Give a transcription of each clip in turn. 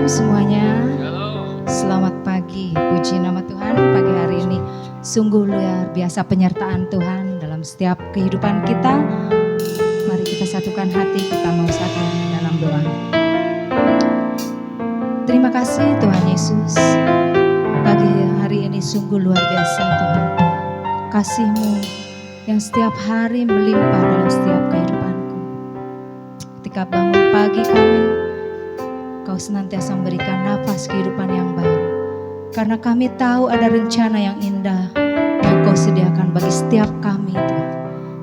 Shalom semuanya. Selamat pagi, puji nama Tuhan. Pagi hari ini sungguh luar biasa penyertaan Tuhan dalam setiap kehidupan kita. Mari kita satukan hati, kita mau satu dalam doa. Terima kasih Tuhan Yesus. Pagi hari ini sungguh luar biasa Tuhan. Kasih-Mu yang setiap hari melimpah dalam setiap kehidupanku. Ketika bangun pagi kami, Kau senantiasa memberikan nafas kehidupan yang baru. Karena kami tahu ada rencana yang indah yang Kau sediakan bagi setiap kami Tuhan.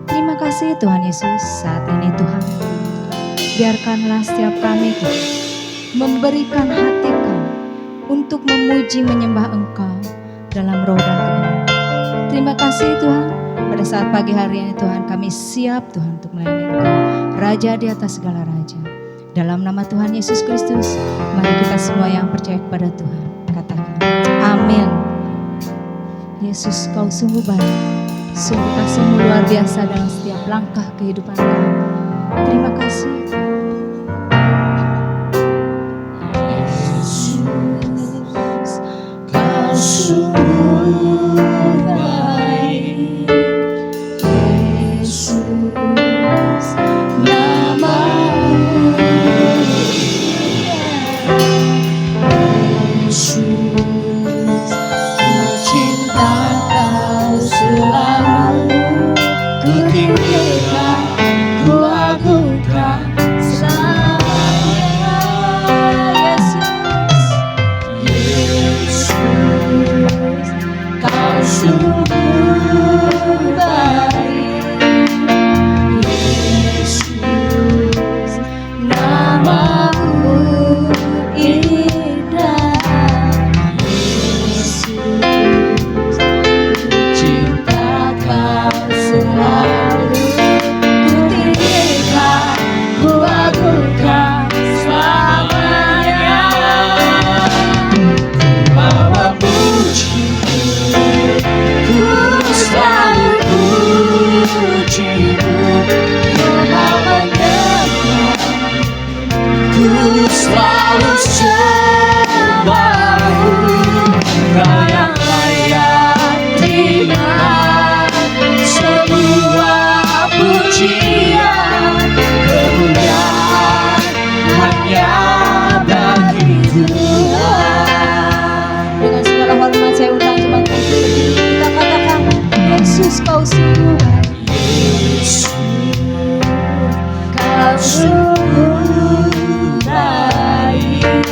Terima kasih Tuhan Yesus. Saat ini Tuhan, biarkanlah setiap kami Tuhan memberikan hati kami untuk memuji menyembah Engkau dalam roh dan kebenaran. Terima kasih Tuhan. Pada saat pagi hari ini Tuhan, kami siap Tuhan untuk melayani Engkau, Raja di atas segala raja. Dalam nama Tuhan Yesus Kristus, mari kita semua yang percaya kepada Tuhan katakan amin. Yesus, Kau sungguh baik, sungguh kasih-Mu luar biasa dalam setiap langkah kehidupan kami. Terima kasih. Yesus, Kau sungguh baik. Yesus, nama-Mu Yesus, ku cinta Kau selalu, ku tinggikan, ku agungkan selamanya. Yesus, Yesus, Kau sungguh baik. Yesus, nama-Mu indah. Yesus, ku cinta Kau selalu, ku tinggikan, ku agungkan selamanya. Bawa pujiku, ku selalu puji-Mu. Ku mau menyembah, ku selalu sembah-Mu. Kau yang layak terima semua pujian, kemuliaan hanya bagi Tuhan. Dengan segala hormat saya undang jemaat kita katakan, Yesus Kau sungguh baik. Yesus, Kau sungguh baik.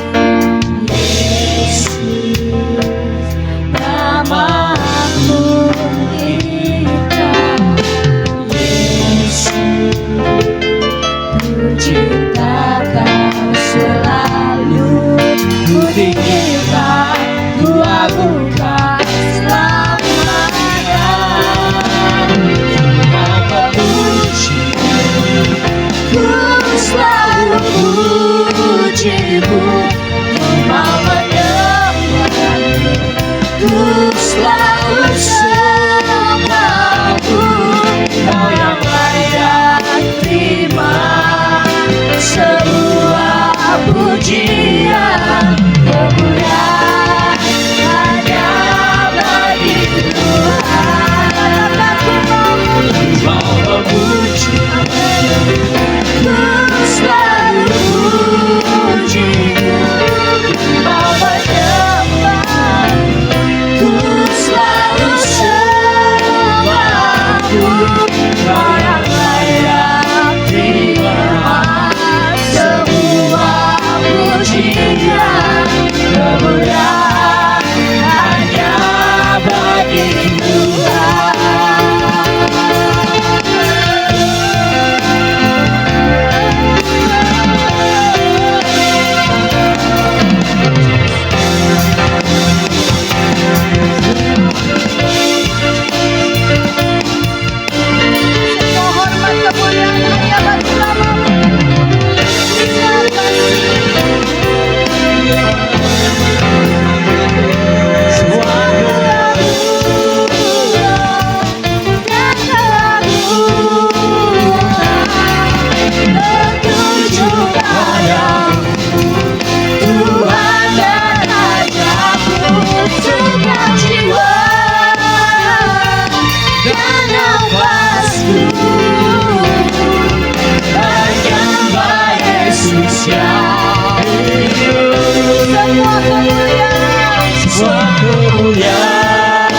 semua kemuliaan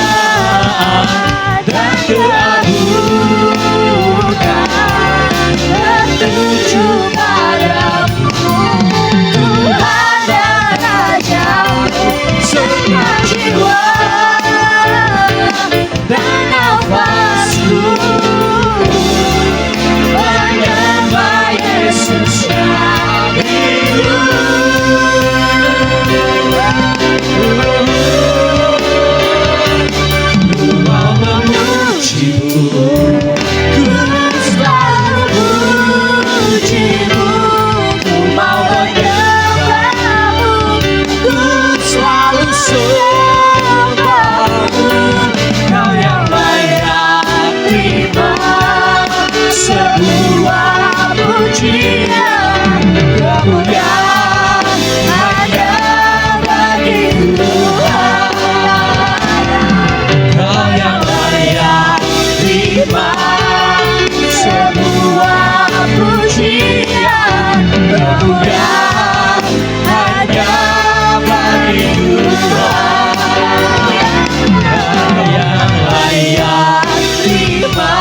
dan keagungan tertuju padamu, Tuhan dan Raja-Mu. Semua jiwa dan nafasku menyembah Yesus yang hidup. Ku mau memuji-Mu, ku selalu memuji-Mu. Ku mau menyembah-Mu, ku selalu sembah-Mu. Kau yang layak terima sebuah pujian, kemuliaan hanya bagi Tuhan. Kau yang layak terima sebuah pujian, kemuliaan hanya bagi Tuhan. Kau yang layak terima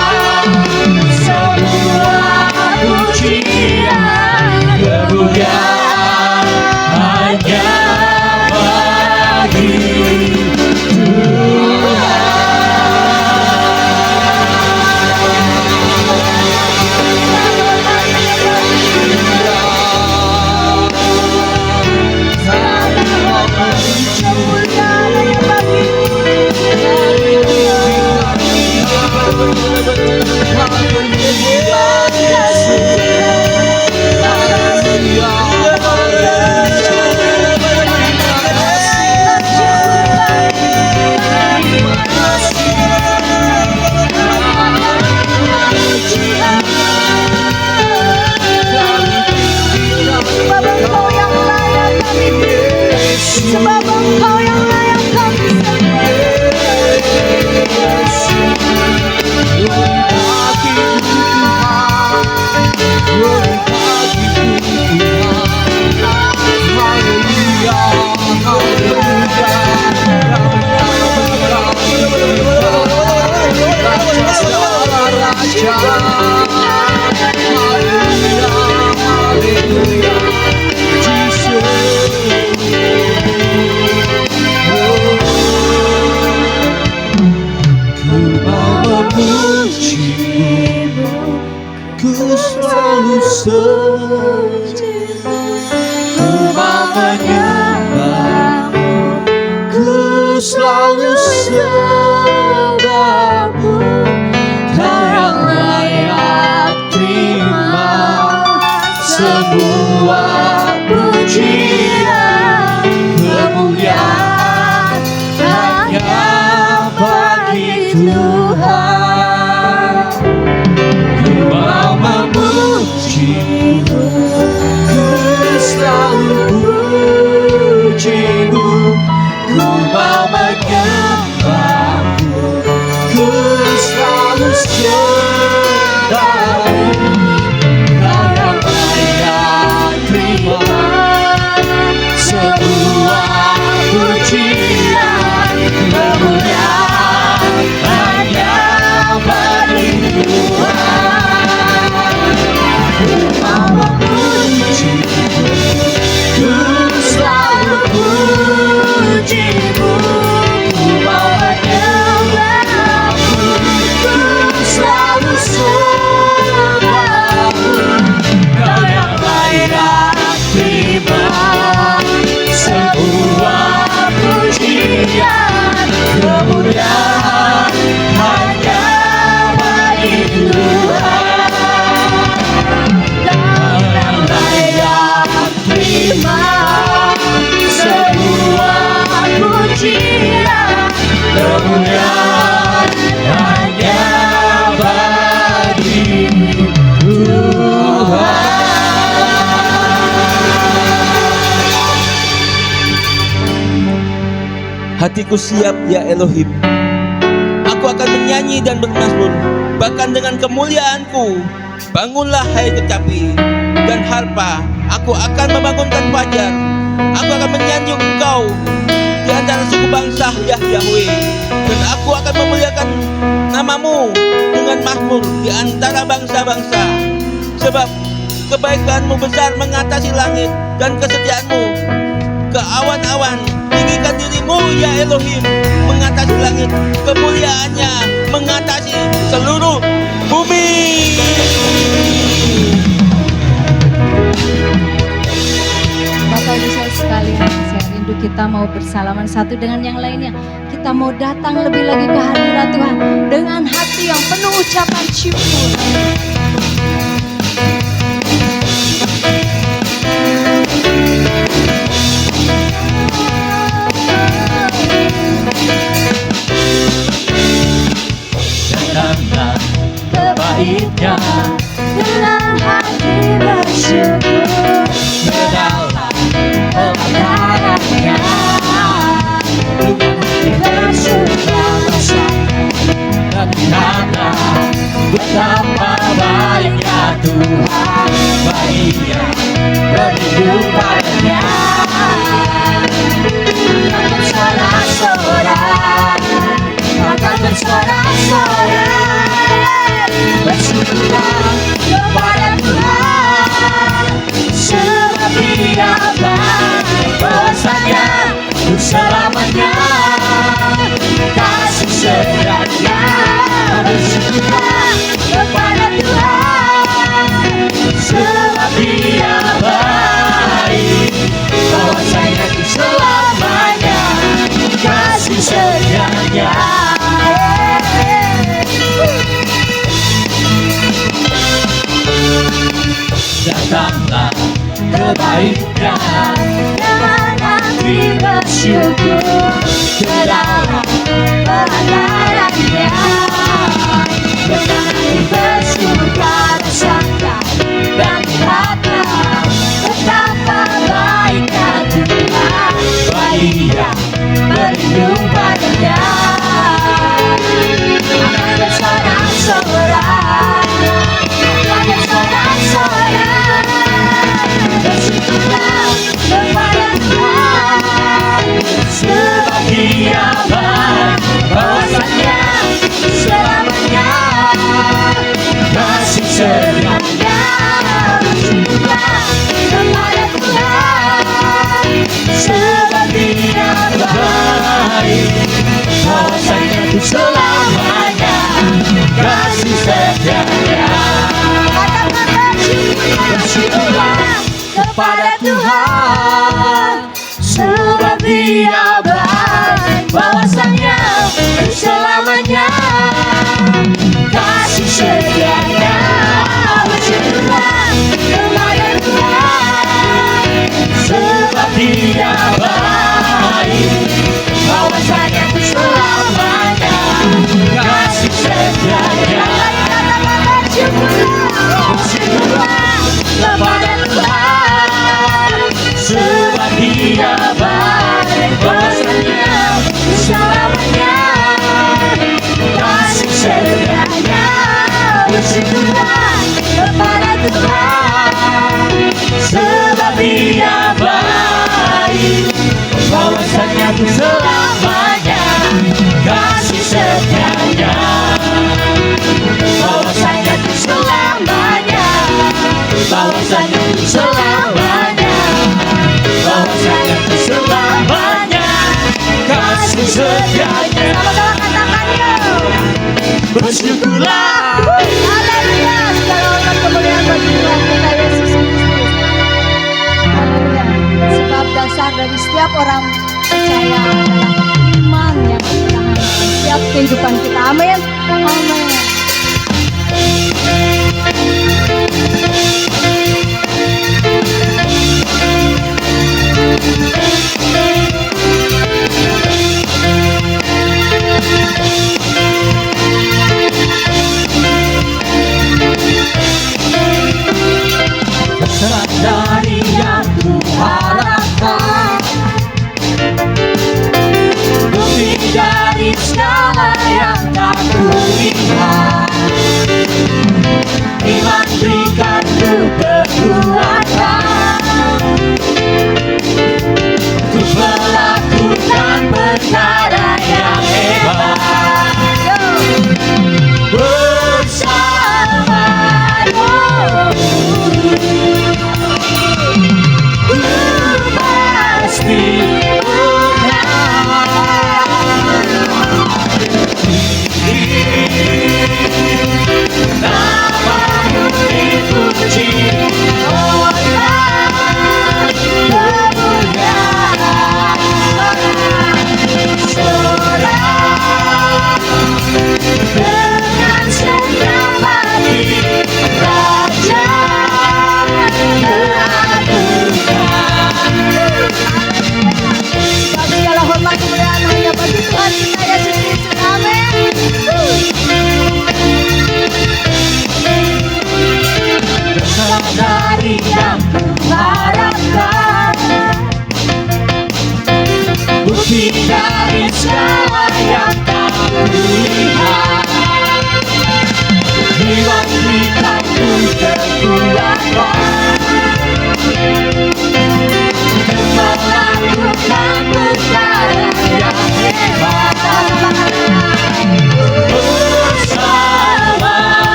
sebuah pujian, kemuliaan hanya bagi sebab Engkau yang layak kami ku selalu setia, ku mau menyembah-Mu, ku selalu sembah-Mu. Kau yang layak terima sebuah pujian, kemuliaan hanya bagi Tuhan. Mau memuji-Mu, ku selalu puji-Mu. Ku mau menyembah-Mu, ku selalu sembah-Mu. Kau yang layak terima sebuah pujian, kemuliaan hanya bagi Tuhan. Ku selalu puji-Mu, ku mau menyembah-Mu, ku selalu sembah-Mu. Kau yang layak terima sebuah pujian, kemuliaan hanya bagi Tuhan. Terima sebuah pujian, kemuliaan hanya bagi Tuhan. Hatiku siap ya Elohim, aku akan menyanyi dan bermazmur, bahkan dengan kemuliaanku. Bangunlah hai kecapi dan harpa, Aku akan membangunkan fajar. Aku akan menyanjung Engkau di antara suku bangsa, ya Yahweh. Dan aku akan memuliakan namamu dengan makmur di antara bangsa-bangsa. Sebab kebaikanmu besar mengatasi langit, dan kesetiaanmu ke awan-awan. Tinggikan dirimu, ya Elohim, mengatasi langit. Kemuliaannya mengatasi seluruh bumi. Bapak Ibu saya sekalian, saya rindu kita mau bersalaman satu dengan yang lainnya. Kita mau datang lebih lagi ke hadirat Tuhan dengan hati yang penuh ucapan syukur. Datanglah ke baitnya dengan hati bersyukur, berdoa kepada-Nya dengan hati bersuka bersama. Dan lihatlah betapa baiknya Tuhan, baiknya berindu padanya. Akan bersorak-sorak, akan bersorak-sorak, bersyukurlah kepada Tuhan, sebab Dia baik, bahwasanya untuk selamanya kasih setianya. Bersyukurlah kepada Tuhan, sebab Dia baik, bahwasanya untuk selamanya kasih setianya. Datanglah ke baitnya dengan hati bersyukur, berdoa kepada-Nya dengan hati bersuka bersama. Dan lihatlah betapa baiknya Tuhan, baiknya berindu padanya. Akan bersorak-sorak, akan bersorak-sorak, bersyukurlah kepada Tuhan, sebab Dia baik, bahwasanya selamanya kasih setianya. Bersyukurlah kepada Tuhan, sebab Dia baik, bahwasanya untuk selamanya kasih setianya. Bersyukurlah kepada Tuhan, sebab Dia baik, bahwasanya untuk selamanya kasih setianya. Bersyukurlah kepada Tuhan, sebab Dia baik, bahwasanya untuk selamanya kasih setianya. Bersyukurlah kepada Tuhan, sebab Dia baik, bahwasanya selamanya kasih setianya. Bersyukurlah kepada Tuhan, sebab Dia baik, bahwasanya selamanya kasih setianya. Bahwasanya selamanya, bahwasanya selamanya, bahwasanya selamanya kasih setianya. Sama-sama katakan yuk. Bersyukurlah. Haleluya. Segala hormat kemuliaan bagi Tuhan kita Yesus Kristus. Haleluya. Sebab dasar dari setiap orang percaya adalah iman yang bertahan setiap kehidupan kita. Amin. Amin. Dari yang ku harapkan, lebih dari segala yang tak ku lihat.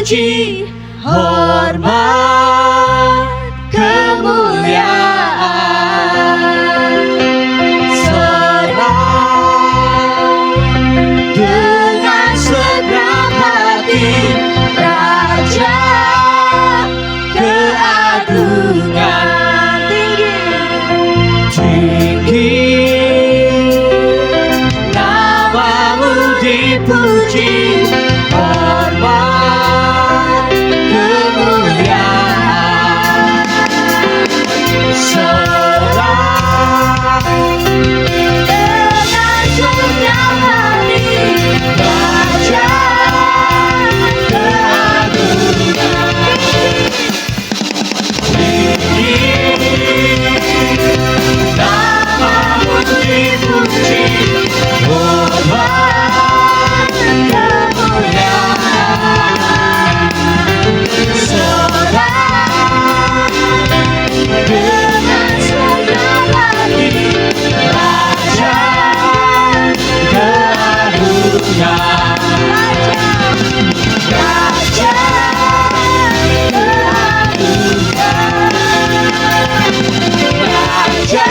puji, hormat, kemuliaan, serah dengan segenap hati, Raja keagungan tinggi, namamu dipuji, hormat, kemuliaan, serah dengan segenap hati, Raja keagungan tinggi, namamu dipuji, hormat, kemuliaan, serah dengan segenap hati, Raja keagungan, Raja keagungan, Raja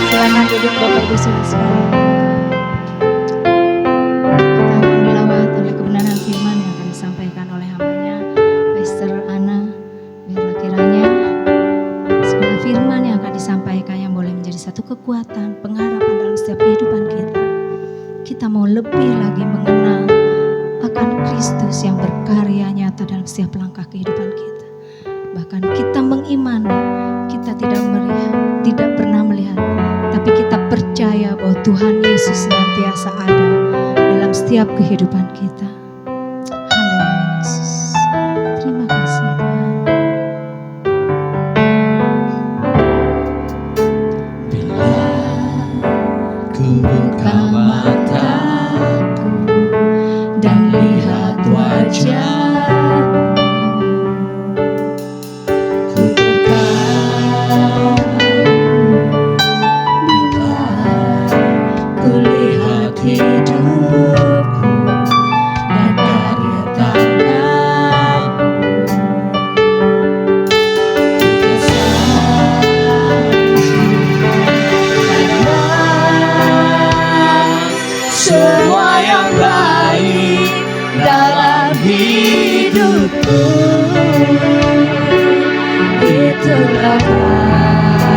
Silakan duduk Bapak Ibu Saudara sekalian. Kita akan dilawat oleh kebenaran firman yang akan disampaikan oleh hambanya Pastor Ana. Biarlah kiranya segala firman yang akan disampaikan yang boleh menjadi satu kekuatan, pengharapan dalam setiap kehidupan kita. Kita mau lebih lagi mengenal akan Kristus yang berkarya nyata dalam setiap langkah kehidupan kita. Bahkan kita mengimani, kita tidak melihat, tidak pernah melihat, tapi kita percaya bahwa Tuhan Yesus senantiasa ada dalam setiap kehidupan kita. Haleluya Yesus. Terima kasih Tuhan. Bila ku buka mataku dan lihat wajah, ku terkagum. Bila ku lihat hidupku dan karya tanganmu, ku semua yang baik dalam hidupku, itulah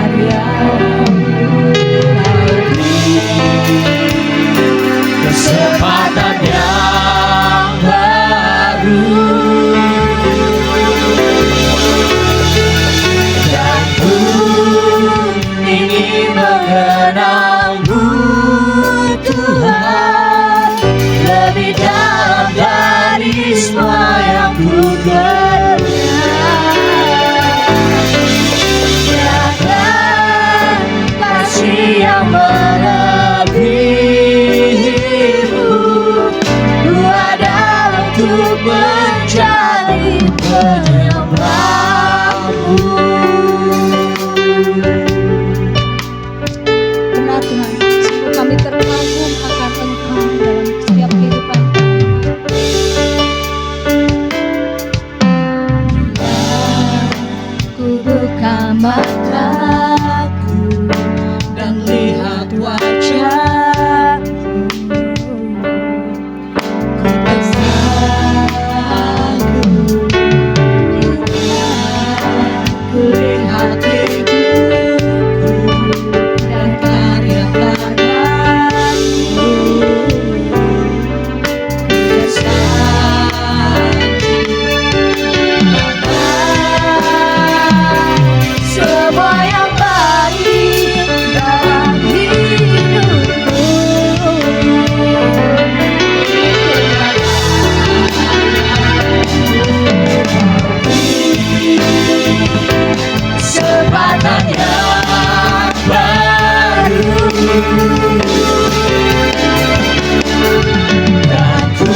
karya-Mu. Kesempatan yang baru, dan ku ingin mengenal-Mu Tuhan lebih dalam dari semua yang ku kenal. Biarkan kasih yang melebihi-Mu, ku ada untuk mencari penyembah-Mu. Benar Tuhan, sungguh kami terkagum akan Engkau dalam setiap kehidupan kami. Ku buka mataku dan lihat wajah-Mu, ku tersanggup. Ku lihat hidupku dan karya tangan-Mu, ku tersanggup. Semua yang baik dalam hidupku, kesempatan yang baru, dan ku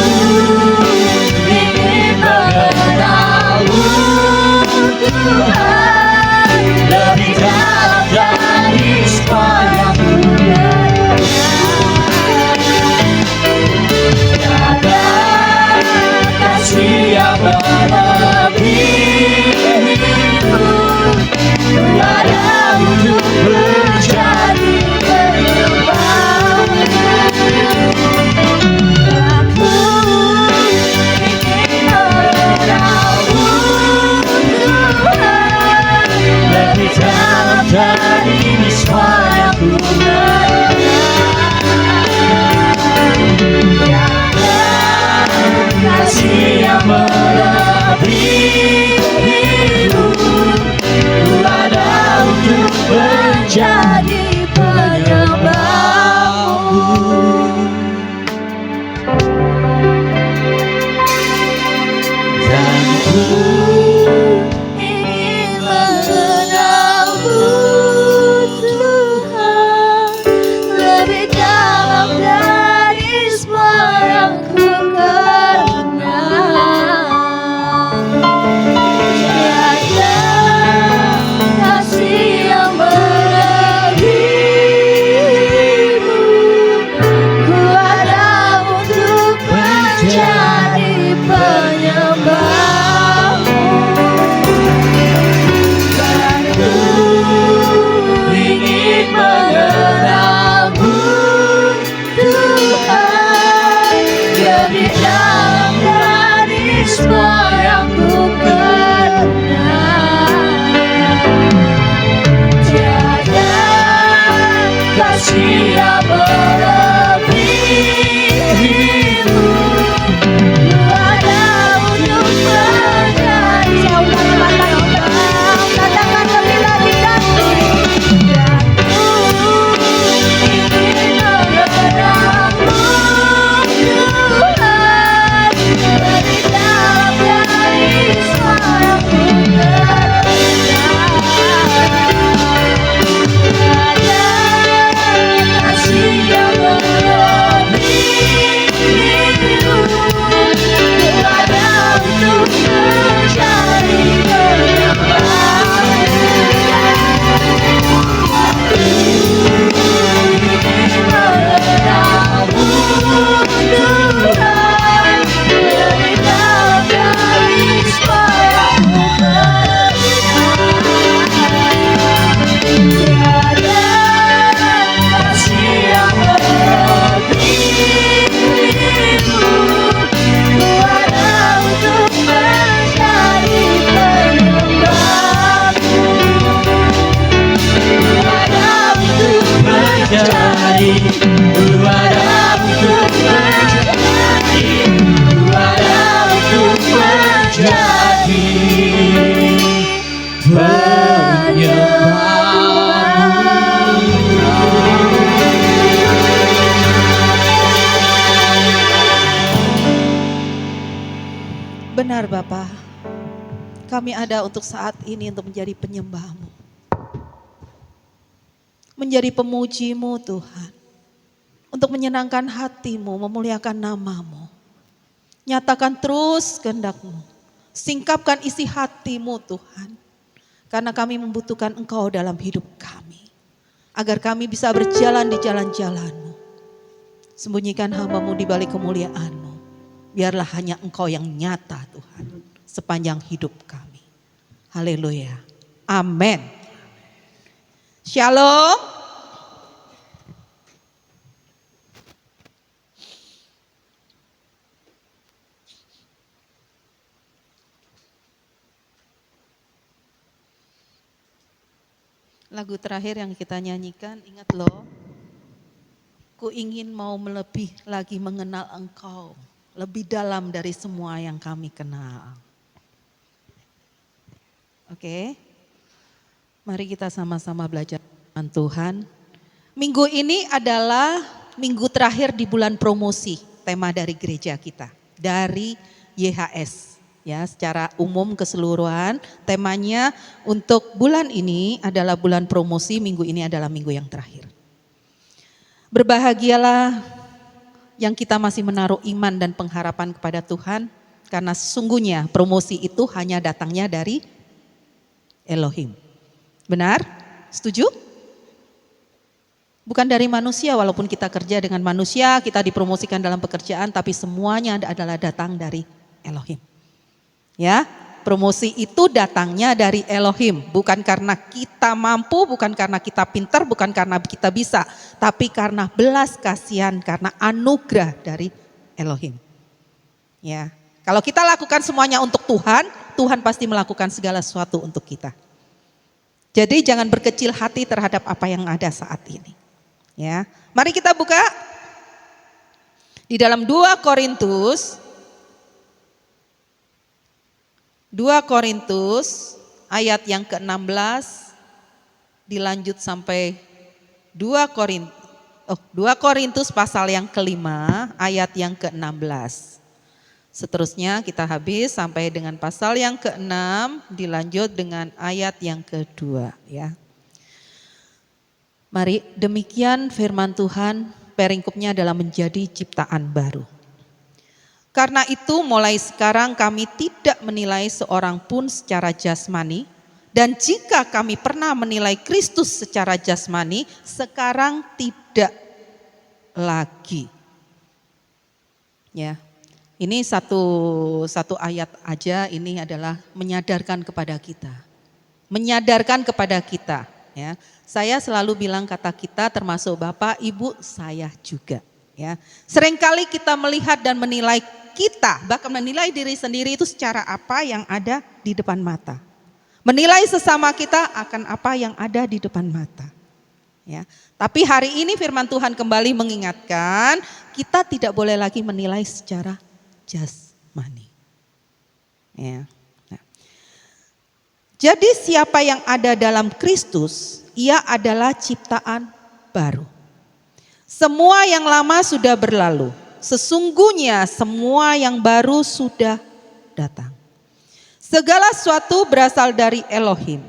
ingin mengenal-Mu Tuhan lebih dalam dari semua yang ku berjanji, ku ada untuk berjanji, ku ada untuk berjanji. Benar Bapa, kami ada untuk saat ini untuk menjadi penyembah-Mu, menjadi pemuji-Mu Tuhan, untuk menyenangkan hati-Mu, memuliakan nama-Mu. Nyatakan terus kehendak-Mu, singkapkan isi hati-Mu Tuhan, karena kami membutuhkan Engkau dalam hidup kami, agar kami bisa berjalan di jalan-jalan-Mu. Sembunyikan hamba-Mu di balik kemuliaan-Mu. Biarlah hanya Engkau yang nyata Tuhan sepanjang hidup kami. Haleluya. Amin. Shalom. Lagu terakhir yang kita nyanyikan, ingat loh. Ku ingin mau lebih lagi mengenal Engkau. Lebih dalam dari semua yang kami kenal. Oke, mari kita sama-sama belajar dengan Tuhan. Minggu ini adalah minggu terakhir di bulan promosi, tema dari gereja kita, dari YHS. Ya, secara umum keseluruhan temanya untuk bulan ini adalah bulan promosi, minggu ini adalah minggu yang terakhir. Berbahagialah yang kita masih menaruh iman dan pengharapan kepada Tuhan, karena sesungguhnya promosi itu hanya datangnya dari Elohim. Benar? Setuju? Bukan dari manusia, walaupun kita kerja dengan manusia, kita dipromosikan dalam pekerjaan, tapi semuanya adalah datang dari Elohim. Ya, promosi itu datangnya dari Elohim, bukan karena kita mampu, bukan karena kita pintar, bukan karena kita bisa, tapi karena belas kasihan, karena anugerah dari Elohim. Ya, kalau kita lakukan semuanya untuk Tuhan, Tuhan pasti melakukan segala sesuatu untuk kita. Jadi jangan berkecil hati terhadap apa yang ada saat ini. Ya, mari kita buka di dalam 2 Korintus ayat yang ke-16 dilanjut sampai 2 Korintus pasal yang ke-5 ayat yang ke-16. Seterusnya kita habis sampai dengan pasal yang ke-6 dilanjut dengan ayat yang ke-2 ya. Mari, demikian firman Tuhan, peringkupnya adalah menjadi ciptaan baru. Karena itu mulai sekarang kami tidak menilai seorang pun secara jasmani, dan jika kami pernah menilai Kristus secara jasmani, sekarang tidak lagi. Ya, ini satu ayat aja, ini adalah menyadarkan kepada kita. Menyadarkan kepada kita. Ya, saya selalu bilang kata kita, termasuk Bapak, Ibu, saya juga. Ya, seringkali kita melihat dan menilai kita, bahkan menilai diri sendiri itu secara apa yang ada di depan mata. Menilai sesama kita akan apa yang ada di depan mata. Ya, tapi hari ini firman Tuhan kembali mengingatkan kita tidak boleh lagi menilai secara jasmani. Ya. Nah. Jadi siapa yang ada dalam Kristus, ia adalah ciptaan baru. Semua yang lama sudah berlalu. Sesungguhnya semua yang baru sudah datang. Segala sesuatu berasal dari Elohim,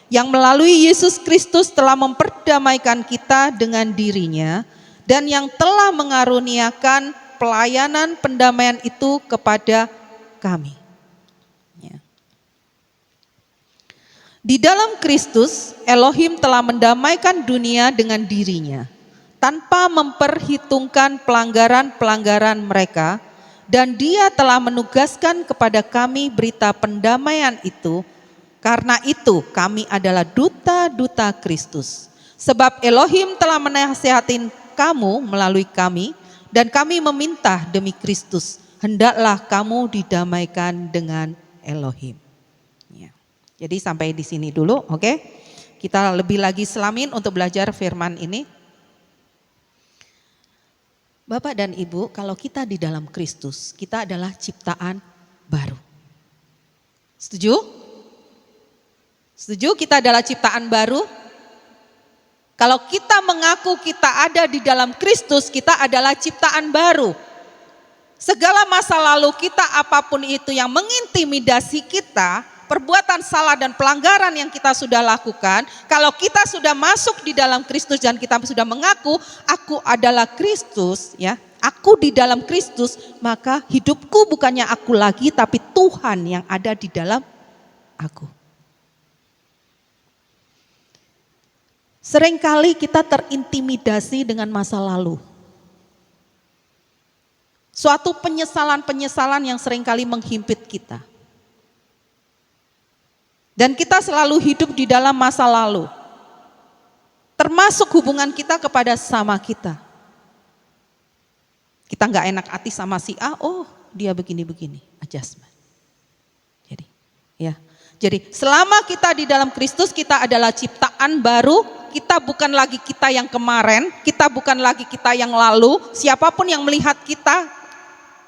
yang melalui Yesus Kristus telah memperdamaikan kita dengan dirinya, dan yang telah mengaruniakan pelayanan pendamaian itu kepada kami. Ya. Di dalam Kristus, Elohim telah mendamaikan dunia dengan dirinya, tanpa memperhitungkan pelanggaran-pelanggaran mereka, dan Dia telah menugaskan kepada kami berita pendamaian itu. Karena itu kami adalah duta-duta Kristus. Sebab Elohim telah menasihati kamu melalui kami, dan kami meminta demi Kristus, hendaklah kamu didamaikan dengan Elohim. Ya. Jadi sampai di sini dulu, oke? Kita lebih lagi selamin untuk belajar firman ini. Bapak dan Ibu, kalau kita di dalam Kristus, kita adalah ciptaan baru. Setuju? Setuju kita adalah ciptaan baru? Kalau kita mengaku kita ada di dalam Kristus, kita adalah ciptaan baru. Segala masa lalu kita, apapun itu yang mengintimidasi kita, perbuatan salah dan pelanggaran yang kita sudah lakukan, kalau kita sudah masuk di dalam Kristus dan kita sudah mengaku, aku adalah Kristus, ya, aku di dalam Kristus, maka hidupku bukannya aku lagi, tapi Tuhan yang ada di dalam aku. Seringkali kita terintimidasi dengan masa lalu. Suatu penyesalan-penyesalan yang seringkali menghimpit kita. Dan kita selalu hidup di dalam masa lalu. Termasuk hubungan kita kepada sama kita. Kita nggak enak hati sama si A, oh dia begini-begini, adjustment. Jadi selama kita di dalam Kristus, kita adalah ciptaan baru. Kita bukan lagi kita yang kemarin, kita bukan lagi kita yang lalu. Siapapun yang melihat kita,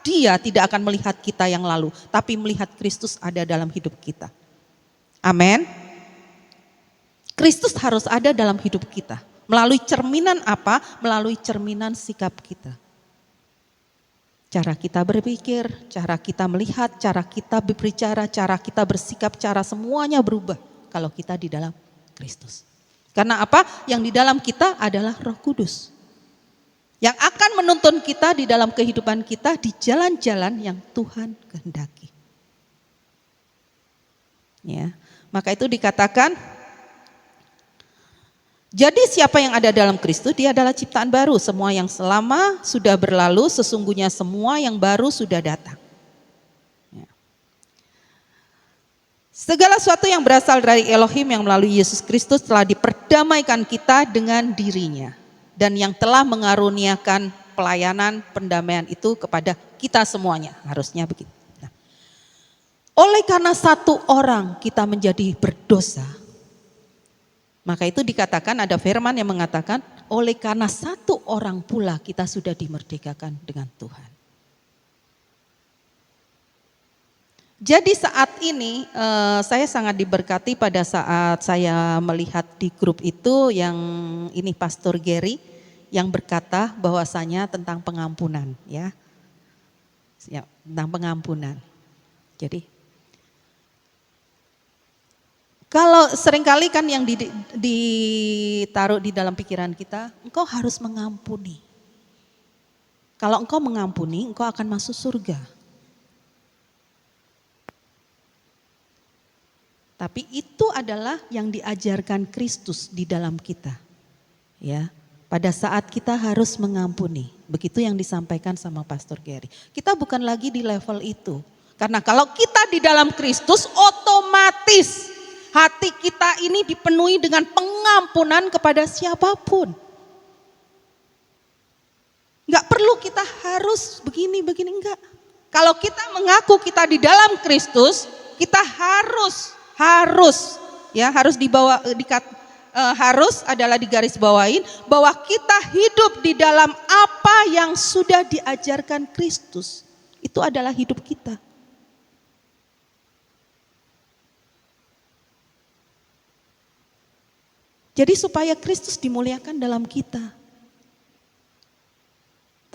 dia tidak akan melihat kita yang lalu, tapi melihat Kristus ada dalam hidup kita. Amin. Kristus harus ada dalam hidup kita. Melalui cerminan apa? Melalui cerminan sikap kita. Cara kita berpikir, cara kita melihat, cara kita berbicara, cara kita bersikap, cara semuanya berubah kalau kita di dalam Kristus. Karena apa? Yang di dalam kita adalah Roh Kudus. Yang akan menuntun kita di dalam kehidupan kita di jalan-jalan yang Tuhan kehendaki. Ya. Maka itu dikatakan, jadi siapa yang ada dalam Kristus, dia adalah ciptaan baru. Semua yang selama sudah berlalu, sesungguhnya semua yang baru sudah datang. Ya. Segala sesuatu yang berasal dari Elohim yang melalui Yesus Kristus telah diperdamaikan kita dengan dirinya. Dan yang telah mengaruniakan pelayanan pendamaian itu kepada kita semuanya. Harusnya begitu. Oleh karena satu orang kita menjadi berdosa, maka itu dikatakan ada firman yang mengatakan oleh karena satu orang pula kita sudah dimerdekakan dengan Tuhan. Jadi saat ini saya sangat diberkati pada saat saya melihat di grup itu yang ini Pastor Gary yang berkata bahwasanya tentang pengampunan, ya tentang pengampunan. Jadi kalau seringkali kan yang ditaruh di dalam pikiran kita, engkau harus mengampuni. Kalau engkau mengampuni, engkau akan masuk surga. Tapi itu adalah yang diajarkan Kristus di dalam kita. Ya, pada saat kita harus mengampuni. Begitu yang disampaikan sama Pastor Gary. Kita bukan lagi di level itu. Karena kalau kita di dalam Kristus, otomatis hati kita ini dipenuhi dengan pengampunan kepada siapapun. Enggak perlu kita harus begini, enggak. Kalau kita mengaku kita di dalam Kristus, kita harus harus adalah digaris bawain bahwa kita hidup di dalam apa yang sudah diajarkan Kristus. Itu adalah hidup kita. Jadi supaya Kristus dimuliakan dalam kita.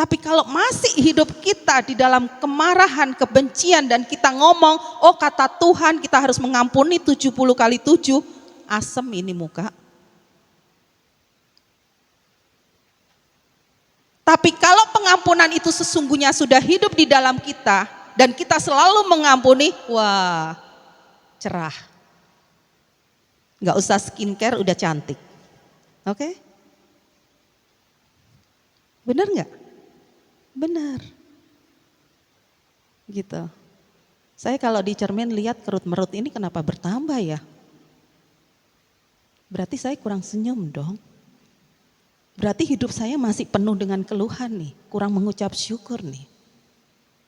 Tapi kalau masih hidup kita di dalam kemarahan, kebencian dan kita ngomong, oh kata Tuhan kita harus mengampuni 70 kali 7, asem ini muka. Tapi kalau pengampunan itu sesungguhnya sudah hidup di dalam kita dan kita selalu mengampuni, wah cerah. Gak usah skincare udah cantik. Oke? Benar gak? Benar. Gitu. Saya kalau di cermin lihat kerut-merut ini kenapa bertambah ya? Berarti saya kurang senyum dong. Berarti hidup saya masih penuh dengan keluhan nih. Kurang mengucap syukur nih.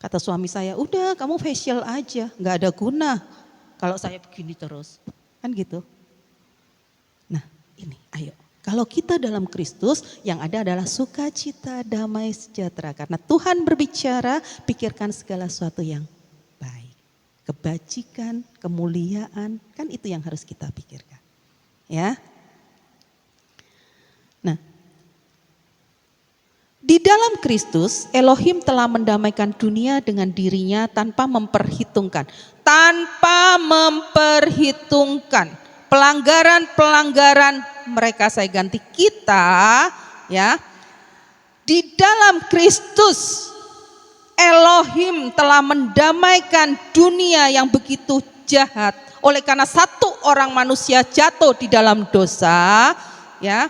Kata suami saya, udah kamu facial aja. Gak ada guna kalau saya begini terus. Kan gitu. Nah ini ayo. Kalau kita dalam Kristus, yang ada adalah sukacita, damai, sejahtera. Karena Tuhan berbicara, pikirkan segala sesuatu yang baik. Kebajikan, kemuliaan, kan itu yang harus kita pikirkan. Ya. Nah, di dalam Kristus, Elohim telah mendamaikan dunia dengan dirinya tanpa memperhitungkan. Tanpa memperhitungkan pelanggaran-pelanggaran mereka, saya ganti kita, ya. Di dalam Kristus Elohim telah mendamaikan dunia yang begitu jahat oleh karena satu orang manusia jatuh di dalam dosa, ya.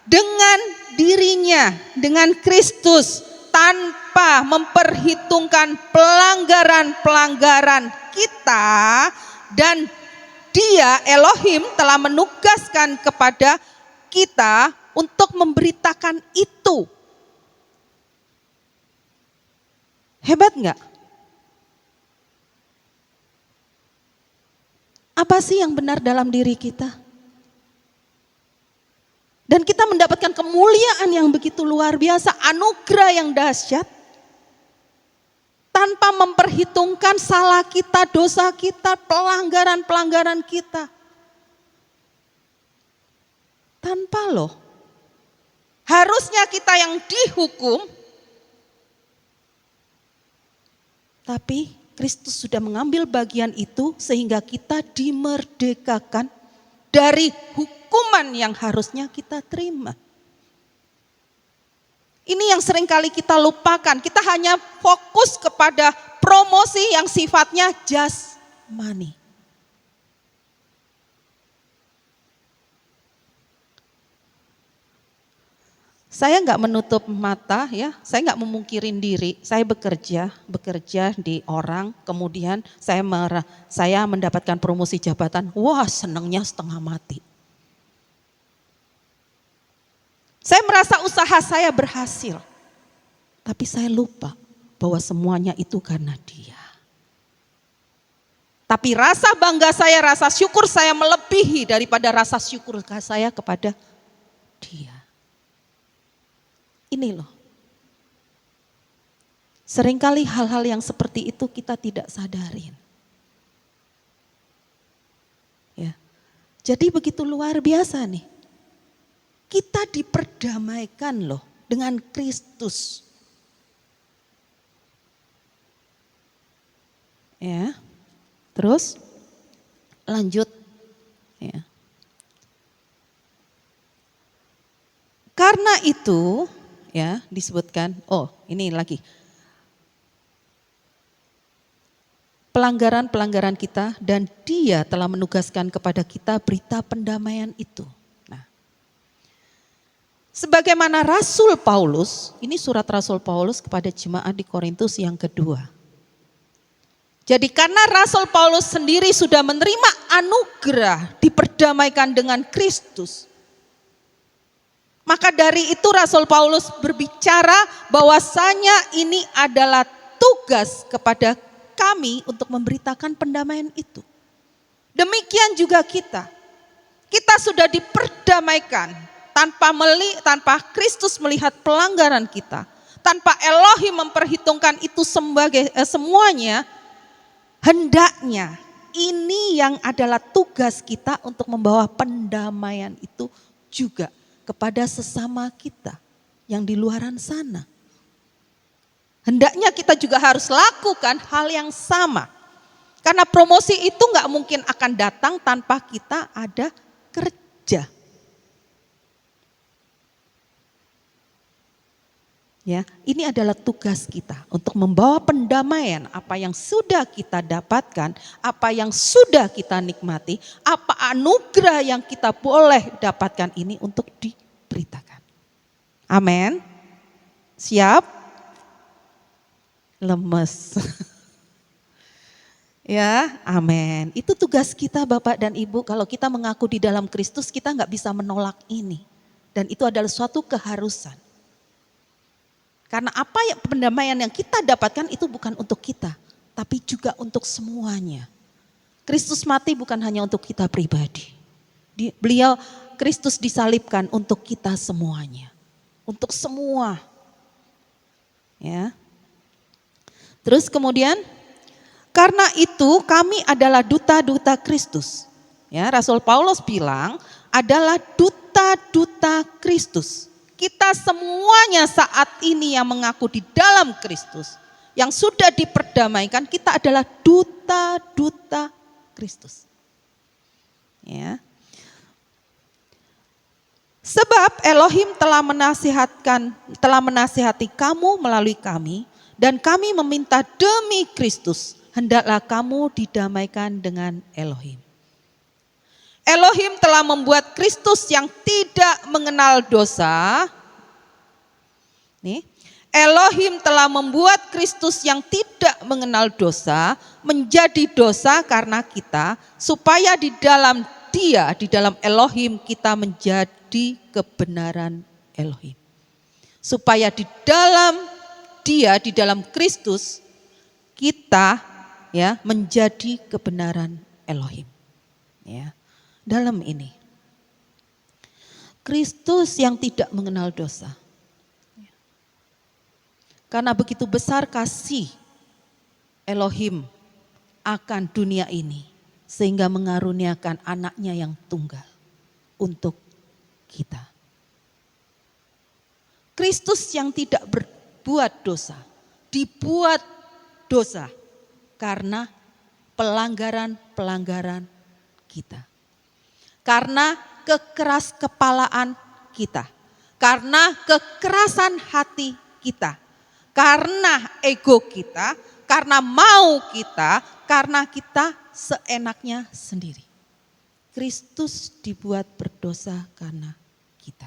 Dengan dirinya, dengan Kristus, tanpa memperhitungkan pelanggaran-pelanggaran kita, dan Dia, Elohim, telah menugaskan kepada kita untuk memberitakan itu. Hebat enggak? Apa sih yang benar dalam diri kita? Dan kita mendapatkan kemuliaan yang begitu luar biasa, anugerah yang dahsyat. Tanpa memperhitungkan salah kita, dosa kita, pelanggaran-pelanggaran kita. Tanpa loh. Harusnya kita yang dihukum. Tapi Kristus sudah mengambil bagian itu sehingga kita dimerdekakan dari hukuman yang harusnya kita terima. Ini yang seringkali kita lupakan. Kita hanya fokus kepada promosi yang sifatnya jasmani. Saya nggak menutup mata, ya. Saya nggak memungkirin diri. Saya bekerja di orang. Kemudian saya mendapatkan promosi jabatan. Wah, senangnya setengah mati. Saya merasa usaha saya berhasil. Tapi saya lupa bahwa semuanya itu karena Dia. Tapi rasa bangga saya, rasa syukur saya melebihi daripada rasa syukur saya kepada Dia. Ini loh. Seringkali hal-hal yang seperti itu kita tidak sadarin. Ya. Jadi begitu luar biasa nih. Kita diperdamaikan loh dengan Kristus. Ya. Terus lanjut, ya. Karena itu, ya, disebutkan, ini lagi. Pelanggaran-pelanggaran kita, dan Dia telah menugaskan kepada kita berita pendamaian itu. Sebagaimana Rasul Paulus, ini surat Rasul Paulus kepada jemaat di Korintus yang kedua. Jadi karena Rasul Paulus sendiri sudah menerima anugerah diperdamaikan dengan Kristus. Maka dari itu Rasul Paulus berbicara bahwasanya ini adalah tugas kepada kami untuk memberitakan pendamaian itu. Demikian juga kita. Kita sudah diperdamaikan. Tanpa Kristus melihat pelanggaran kita, tanpa Elohim memperhitungkan itu semuanya, hendaknya ini yang adalah tugas kita untuk membawa pendamaian itu juga kepada sesama kita yang di luaran sana. Hendaknya kita juga harus lakukan hal yang sama. Karena promosi itu gak mungkin akan datang tanpa kita ada kerja. Ya, ini adalah tugas kita untuk membawa pendamaian apa yang sudah kita dapatkan, apa yang sudah kita nikmati, apa anugerah yang kita boleh dapatkan ini untuk diberitakan. Amin. Siap? Lemes. Ya, amin. Itu tugas kita Bapak dan Ibu. Kalau kita mengaku di dalam Kristus, kita nggak bisa menolak ini. Dan itu adalah suatu keharusan. Karena apa yang pendamaian yang kita dapatkan itu bukan untuk kita, tapi juga untuk semuanya. Kristus mati bukan hanya untuk kita pribadi. Beliau Kristus disalibkan untuk kita semuanya. Untuk semua. Ya. Terus kemudian, karena itu kami adalah duta-duta Kristus. Ya, Rasul Paulus bilang adalah duta-duta Kristus. Kita semuanya saat ini yang mengaku di dalam Kristus, yang sudah diperdamaikan, kita adalah duta-duta Kristus. Ya. Sebab Elohim telah menasihati kamu melalui kami, dan kami meminta demi Kristus, hendaklah kamu didamaikan dengan Elohim. Elohim telah membuat Kristus yang tidak mengenal dosa. Nih, Elohim telah membuat Kristus yang tidak mengenal dosa menjadi dosa karena kita, supaya di dalam Dia, di dalam Elohim kita menjadi kebenaran Elohim. Supaya di dalam Dia, di dalam Kristus kita ya menjadi kebenaran Elohim. Ya. Dalam ini Kristus yang tidak mengenal dosa. Karena begitu besar kasih Elohim akan dunia ini, sehingga mengaruniakan anaknya yang tunggal untuk kita. Kristus yang tidak berbuat dosa, dibuat dosa karena pelanggaran-pelanggaran kita. Karena kekeras kepalaan kita, karena kekerasan hati kita, karena ego kita, karena mau kita, karena kita seenaknya sendiri. Kristus dibuat berdosa karena kita.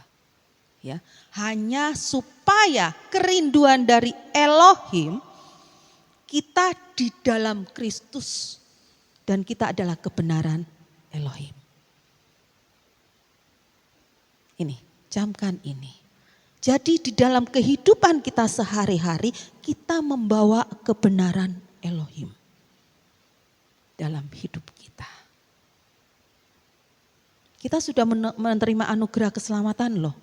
Ya, hanya supaya kerinduan dari Elohim kita di dalam Kristus dan kita adalah kebenaran Elohim. Ini, camkan ini. Jadi di dalam kehidupan kita sehari-hari kita membawa kebenaran Elohim dalam hidup kita. Kita sudah menerima anugerah keselamatan loh.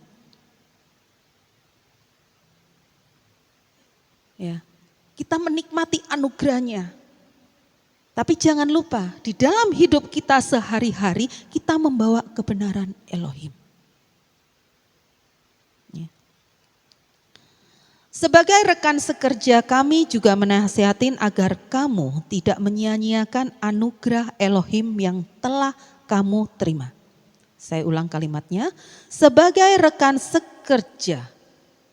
Ya, kita menikmati anugerahnya. Tapi jangan lupa di dalam hidup kita sehari-hari kita membawa kebenaran Elohim. Sebagai rekan sekerja kami juga menasihatin agar kamu tidak menyia-nyiakan anugerah Elohim yang telah kamu terima. Saya ulang kalimatnya, sebagai rekan sekerja,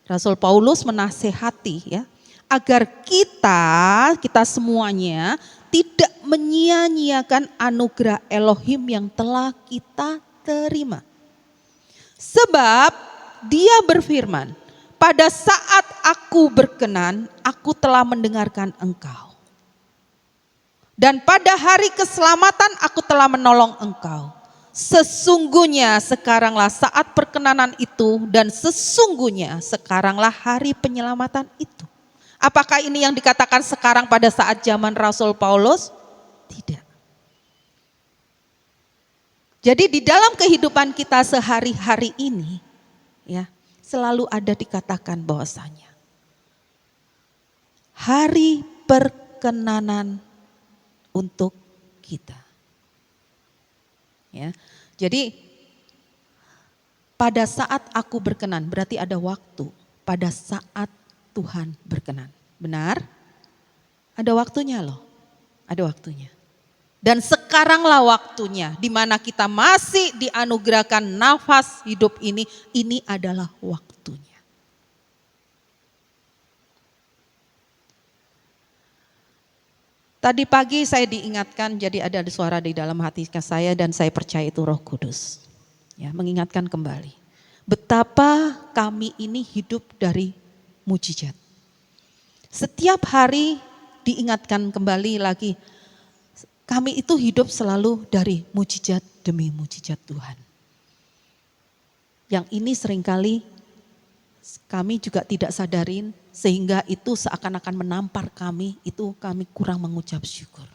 Rasul Paulus menasihati ya, agar kita semuanya tidak menyia-nyiakan anugerah Elohim yang telah kita terima. Sebab Dia berfirman, pada saat aku berkenan, aku telah mendengarkan engkau. Dan pada hari keselamatan aku telah menolong engkau. Sesungguhnya sekaranglah saat perkenanan itu dan sesungguhnya sekaranglah hari penyelamatan itu. Apakah ini yang dikatakan sekarang pada saat zaman Rasul Paulus? Tidak. Jadi di dalam kehidupan kita sehari-hari ini, ya, selalu ada dikatakan bahwasanya hari perkenanan untuk kita. Ya, jadi pada saat aku berkenan berarti ada waktu. Pada saat Tuhan berkenan, benar? Ada waktunya loh, ada waktunya. Dan sekaranglah waktunya di mana kita masih dianugerahkan nafas hidup ini adalah waktunya. Tadi pagi saya diingatkan, jadi ada suara di dalam hati saya dan saya percaya itu Roh Kudus. Ya, mengingatkan kembali betapa kami ini hidup dari mujizat. Setiap hari diingatkan kembali lagi, kami itu hidup selalu dari mujizat demi mujizat Tuhan. Yang ini seringkali kami juga tidak sadarin, sehingga itu seakan-akan menampar kami, itu kami kurang mengucap syukur.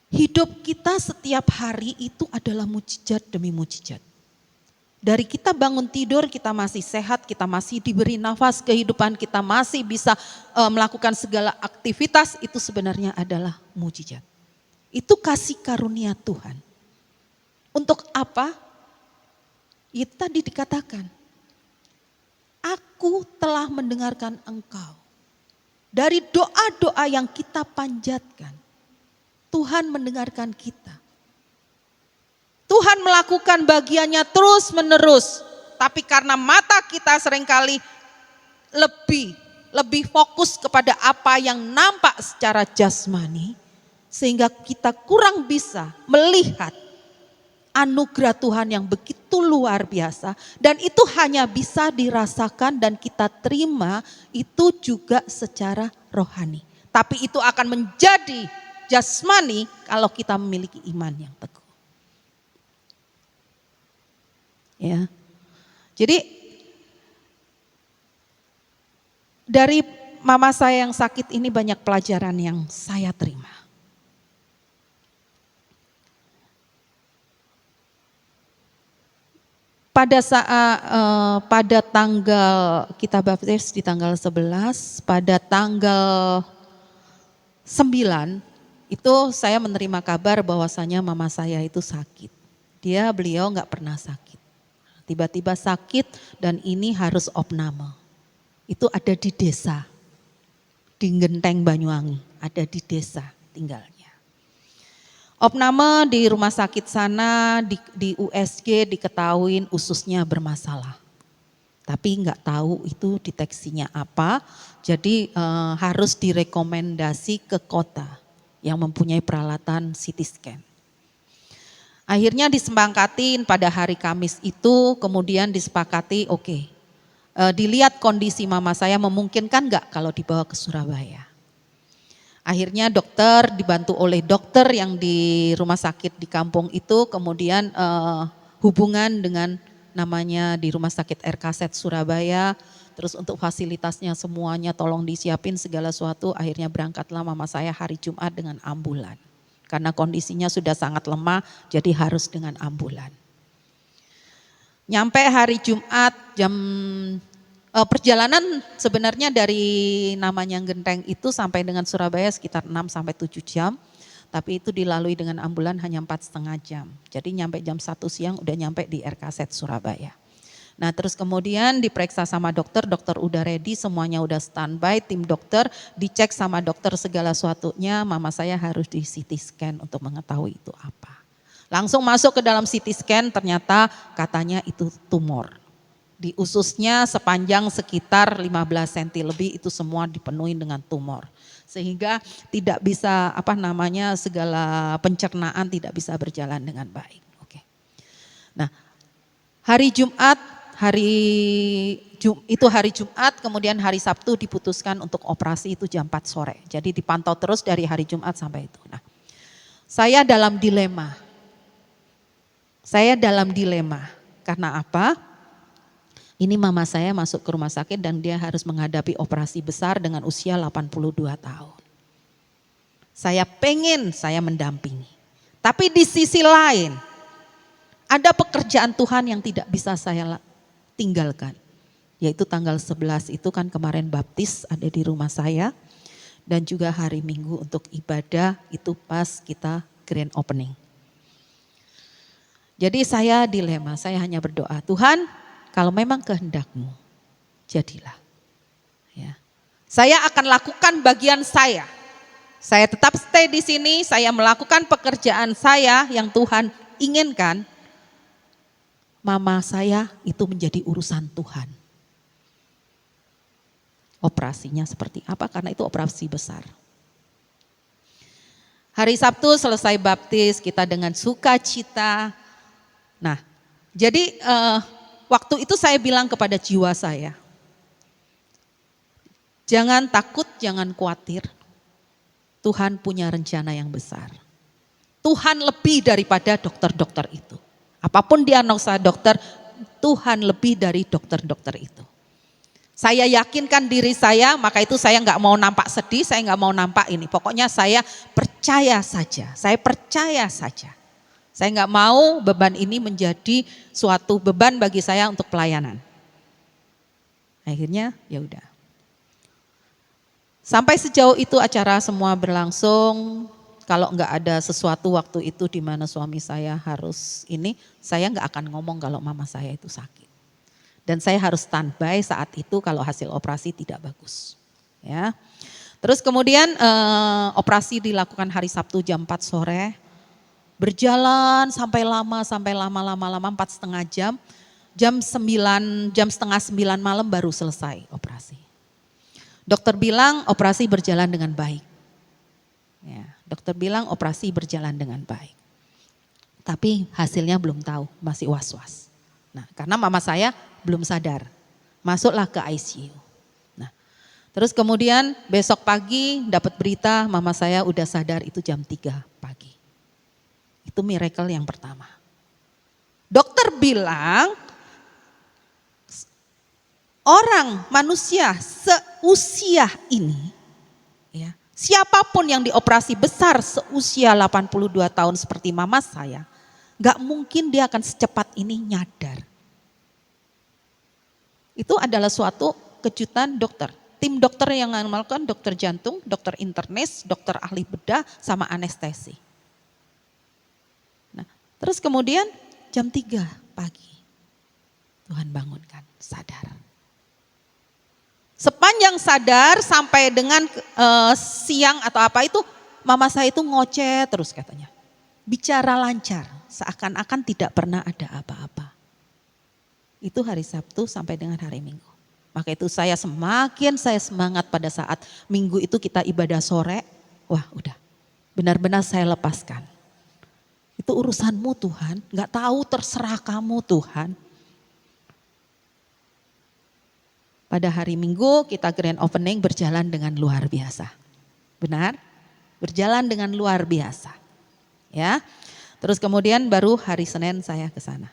Hidup Hidup kita setiap hari itu adalah mujizat demi mujizat. Dari kita bangun tidur, kita masih sehat, kita masih diberi nafas kehidupan, kita masih bisa melakukan segala aktivitas, itu sebenarnya adalah mujizat. Itu kasih karunia Tuhan. Untuk apa? Itu tadi dikatakan, aku telah mendengarkan engkau. Dari doa-doa yang kita panjatkan, Tuhan mendengarkan kita. Tuhan melakukan bagiannya terus menerus. Tapi karena mata kita seringkali lebih fokus kepada apa yang nampak secara jasmani. Sehingga kita kurang bisa melihat anugerah Tuhan yang begitu luar biasa. Dan itu hanya bisa dirasakan dan kita terima itu juga secara rohani. Tapi itu akan menjadi jasmani kalau kita memiliki iman yang teguh. Ya, jadi dari mama saya yang sakit ini banyak pelajaran yang saya terima. Pada tanggal kita baptis di tanggal 11, pada tanggal 9 itu saya menerima kabar bahwasanya mama saya itu sakit. Beliau nggak pernah sakit. Tiba-tiba sakit dan ini harus opname. Itu ada di desa, di Genteng Banyuwangi, ada di desa tinggalnya. Opname di rumah sakit sana, di USG diketahuin ususnya bermasalah. Tapi nggak tahu itu deteksinya apa, jadi harus direkomendasi ke kota yang mempunyai peralatan CT scan. Akhirnya disepakatin pada hari Kamis itu, kemudian disepakati dilihat kondisi mama saya memungkinkan enggak kalau dibawa ke Surabaya. Akhirnya dokter dibantu oleh dokter yang di rumah sakit di kampung itu, kemudian hubungan dengan namanya di rumah sakit RKZ Surabaya, terus untuk fasilitasnya semuanya tolong disiapin segala sesuatu, akhirnya berangkatlah mama saya hari Jumat dengan ambulan. Karena kondisinya sudah sangat lemah, jadi harus dengan ambulan. Nyampe hari Jumat perjalanan sebenarnya dari namanya Genteng itu sampai dengan Surabaya sekitar 6-7 jam. Tapi itu dilalui dengan ambulan hanya 4,5 jam. Jadi nyampe jam 1 siang udah nyampe di RKZ Surabaya. Nah terus kemudian diperiksa sama dokter udah ready, semuanya udah standby, tim dokter dicek sama dokter segala sesuatunya, mama saya harus di CT scan untuk mengetahui itu apa. Langsung masuk ke dalam CT scan, ternyata katanya itu tumor. Di ususnya sepanjang sekitar 15 cm lebih itu semua dipenuhi dengan tumor. Sehingga tidak bisa segala pencernaan tidak bisa berjalan dengan baik. Oke. Nah hari Jumat, hari Jumat, kemudian hari Sabtu diputuskan untuk operasi itu jam 4 sore. Jadi dipantau terus dari hari Jumat sampai itu. Nah, saya dalam dilema. Karena apa? Ini mama saya masuk ke rumah sakit dan dia harus menghadapi operasi besar dengan usia 82 tahun. Saya mendampingi. Tapi di sisi lain, ada pekerjaan Tuhan yang tidak bisa saya tinggalkan. Yaitu tanggal 11 itu kan kemarin baptis ada di rumah saya. Dan juga hari Minggu untuk ibadah itu pas kita grand opening. Jadi saya dilema, saya hanya berdoa, Tuhan kalau memang kehendak-Mu jadilah. Ya. Saya akan lakukan bagian saya. Saya tetap stay di sini, saya melakukan pekerjaan saya yang Tuhan inginkan. Mama saya itu menjadi urusan Tuhan. Operasinya seperti apa? Karena itu operasi besar. Hari Sabtu selesai baptis, kita dengan sukacita. Nah, jadi waktu itu saya bilang kepada jiwa saya, jangan takut, jangan khawatir. Tuhan punya rencana yang besar. Tuhan lebih daripada dokter-dokter itu. Apapun diagnosa dokter, Tuhan lebih dari dokter-dokter itu. Saya yakinkan diri saya, maka itu saya nggak mau nampak sedih, saya nggak mau nampak ini. Pokoknya saya percaya saja, saya percaya saja. Saya nggak mau beban ini menjadi suatu beban bagi saya untuk pelayanan. Akhirnya ya udah. Sampai sejauh itu acara semua berlangsung. Kalau nggak ada sesuatu waktu itu di mana suami saya harus ini, saya nggak akan ngomong kalau mama saya itu sakit. Dan saya harus standby saat itu kalau hasil operasi tidak bagus. Ya. Terus kemudian operasi dilakukan hari Sabtu jam 4 sore. Berjalan sampai lama 4,5 jam. Jam 8:30 malam baru selesai operasi. Dokter bilang operasi berjalan dengan baik. Ya, dokter bilang operasi berjalan dengan baik. Tapi hasilnya belum tahu, masih was-was. Nah, karena mama saya belum sadar, masuklah ke ICU. Nah, terus kemudian besok pagi dapat berita mama saya udah sadar itu jam 3 pagi. Itu miracle yang pertama. Dokter bilang orang manusia seusia ini, ya, siapapun yang dioperasi besar seusia 82 tahun seperti mama saya, gak mungkin dia akan secepat ini nyadar. Itu adalah suatu kejutan dokter. Tim dokter yang melakukan dokter jantung, dokter internis, dokter ahli bedah, sama anestesi. Nah, terus kemudian jam 3 pagi Tuhan bangunkan, sadar. Sepanjang sadar sampai dengan siang atau apa itu, mama saya itu ngoceh terus katanya. Bicara lancar, seakan-akan tidak pernah ada apa-apa. Itu hari Sabtu sampai dengan hari Minggu. Maka itu saya semangat pada saat Minggu itu kita ibadah sore. Wah udah, benar-benar saya lepaskan. Itu urusanmu Tuhan, gak tahu terserah kamu Tuhan. Pada hari Minggu kita grand opening berjalan dengan luar biasa. Benar? Berjalan dengan luar biasa. Ya. Terus kemudian baru hari Senin saya ke sana.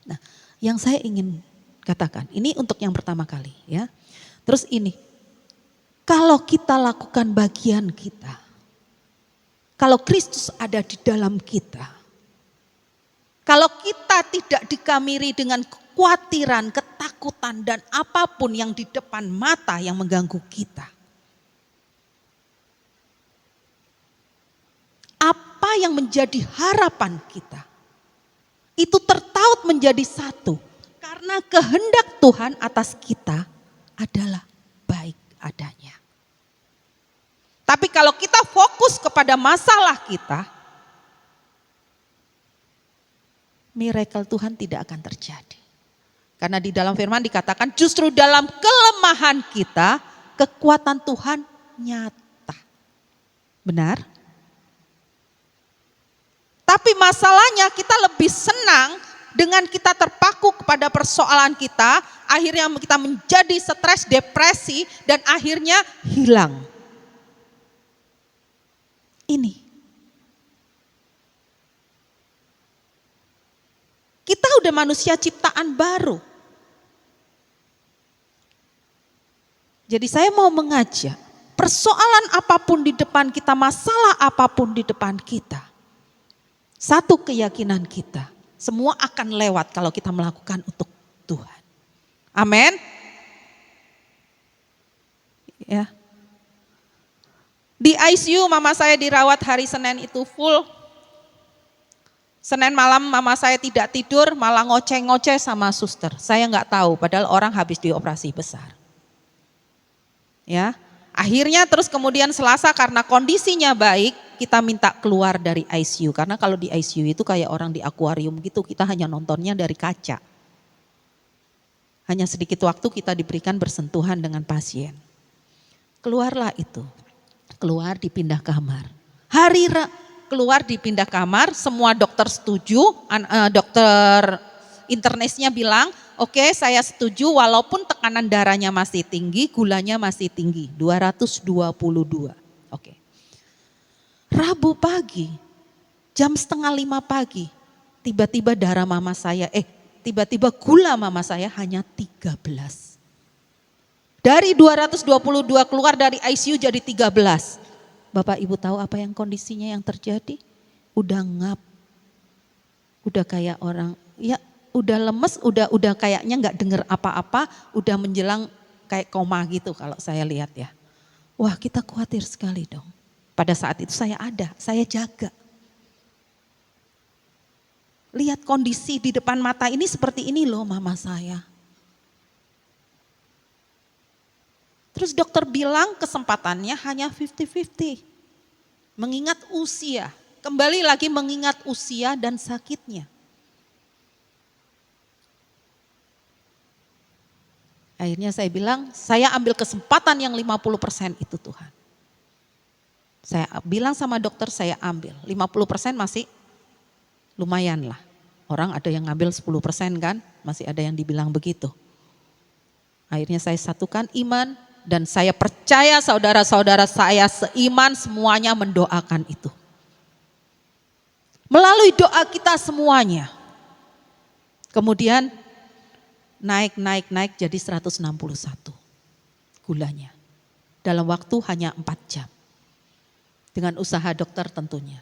Nah, yang saya ingin katakan, ini untuk yang pertama kali ya. Terus ini, kalau kita lakukan bagian kita, kalau Kristus ada di dalam kita, kalau kita tidak dikamiri dengan kekhawatiran, ketakutan dan apapun yang di depan mata yang mengganggu kita. Apa yang menjadi harapan kita? Itu tertaut menjadi satu. Karena kehendak Tuhan atas kita adalah baik adanya. Tapi kalau kita fokus kepada masalah kita, miracle Tuhan tidak akan terjadi. Karena di dalam firman dikatakan justru dalam kelemahan kita, kekuatan Tuhan nyata. Benar? Tapi masalahnya kita lebih senang dengan kita terpaku kepada persoalan kita, akhirnya kita menjadi stres, depresi, dan akhirnya hilang. Ini. Kita udah manusia ciptaan baru. Jadi saya mau mengajak, persoalan apapun di depan kita, masalah apapun di depan kita, satu keyakinan kita, semua akan lewat kalau kita melakukan untuk Tuhan. Amin. Ya. Di ICU mama saya dirawat hari Senin itu full. Senin malam mama saya tidak tidur, malah ngoceh-ngoceh sama suster. Saya nggak tahu, padahal orang habis dioperasi besar. Ya, akhirnya terus kemudian Selasa karena kondisinya baik, kita minta keluar dari ICU. Karena kalau di ICU itu kayak orang di akuarium gitu, kita hanya nontonnya dari kaca. Hanya sedikit waktu kita diberikan bersentuhan dengan pasien. Keluarlah itu, keluar dipindah kamar. Keluar dipindah kamar, semua dokter setuju, dokter internisnya bilang, oke, saya setuju walaupun tekanan darahnya masih tinggi, gulanya masih tinggi, 222. Oke. Rabu pagi, jam 4:30 pagi, tiba-tiba darah mama saya, tiba-tiba gula mama saya hanya 13. Dari 222 keluar dari ICU jadi 13. Bapak Ibu tahu apa yang kondisinya yang terjadi? Udah ngap. Udah kayak orang, ya udah lemes, udah kayaknya nggak dengar apa-apa, udah menjelang kayak koma gitu kalau saya lihat ya. Wah, kita khawatir sekali dong. Pada saat itu saya ada, saya jaga. Lihat kondisi di depan mata ini seperti ini loh mama saya. Terus dokter bilang kesempatannya hanya 50-50. Mengingat usia, kembali lagi mengingat usia dan sakitnya. Akhirnya saya bilang, saya ambil kesempatan yang 50% itu Tuhan. Saya bilang sama dokter saya ambil, 50% masih lumayan lah. Orang ada yang ngambil 10% kan, masih ada yang dibilang begitu. Akhirnya saya satukan iman dan saya percaya saudara-saudara saya seiman semuanya mendoakan itu. Melalui doa kita semuanya. Kemudian naik jadi 161 gulanya. Dalam waktu hanya 4 jam. Dengan usaha dokter tentunya.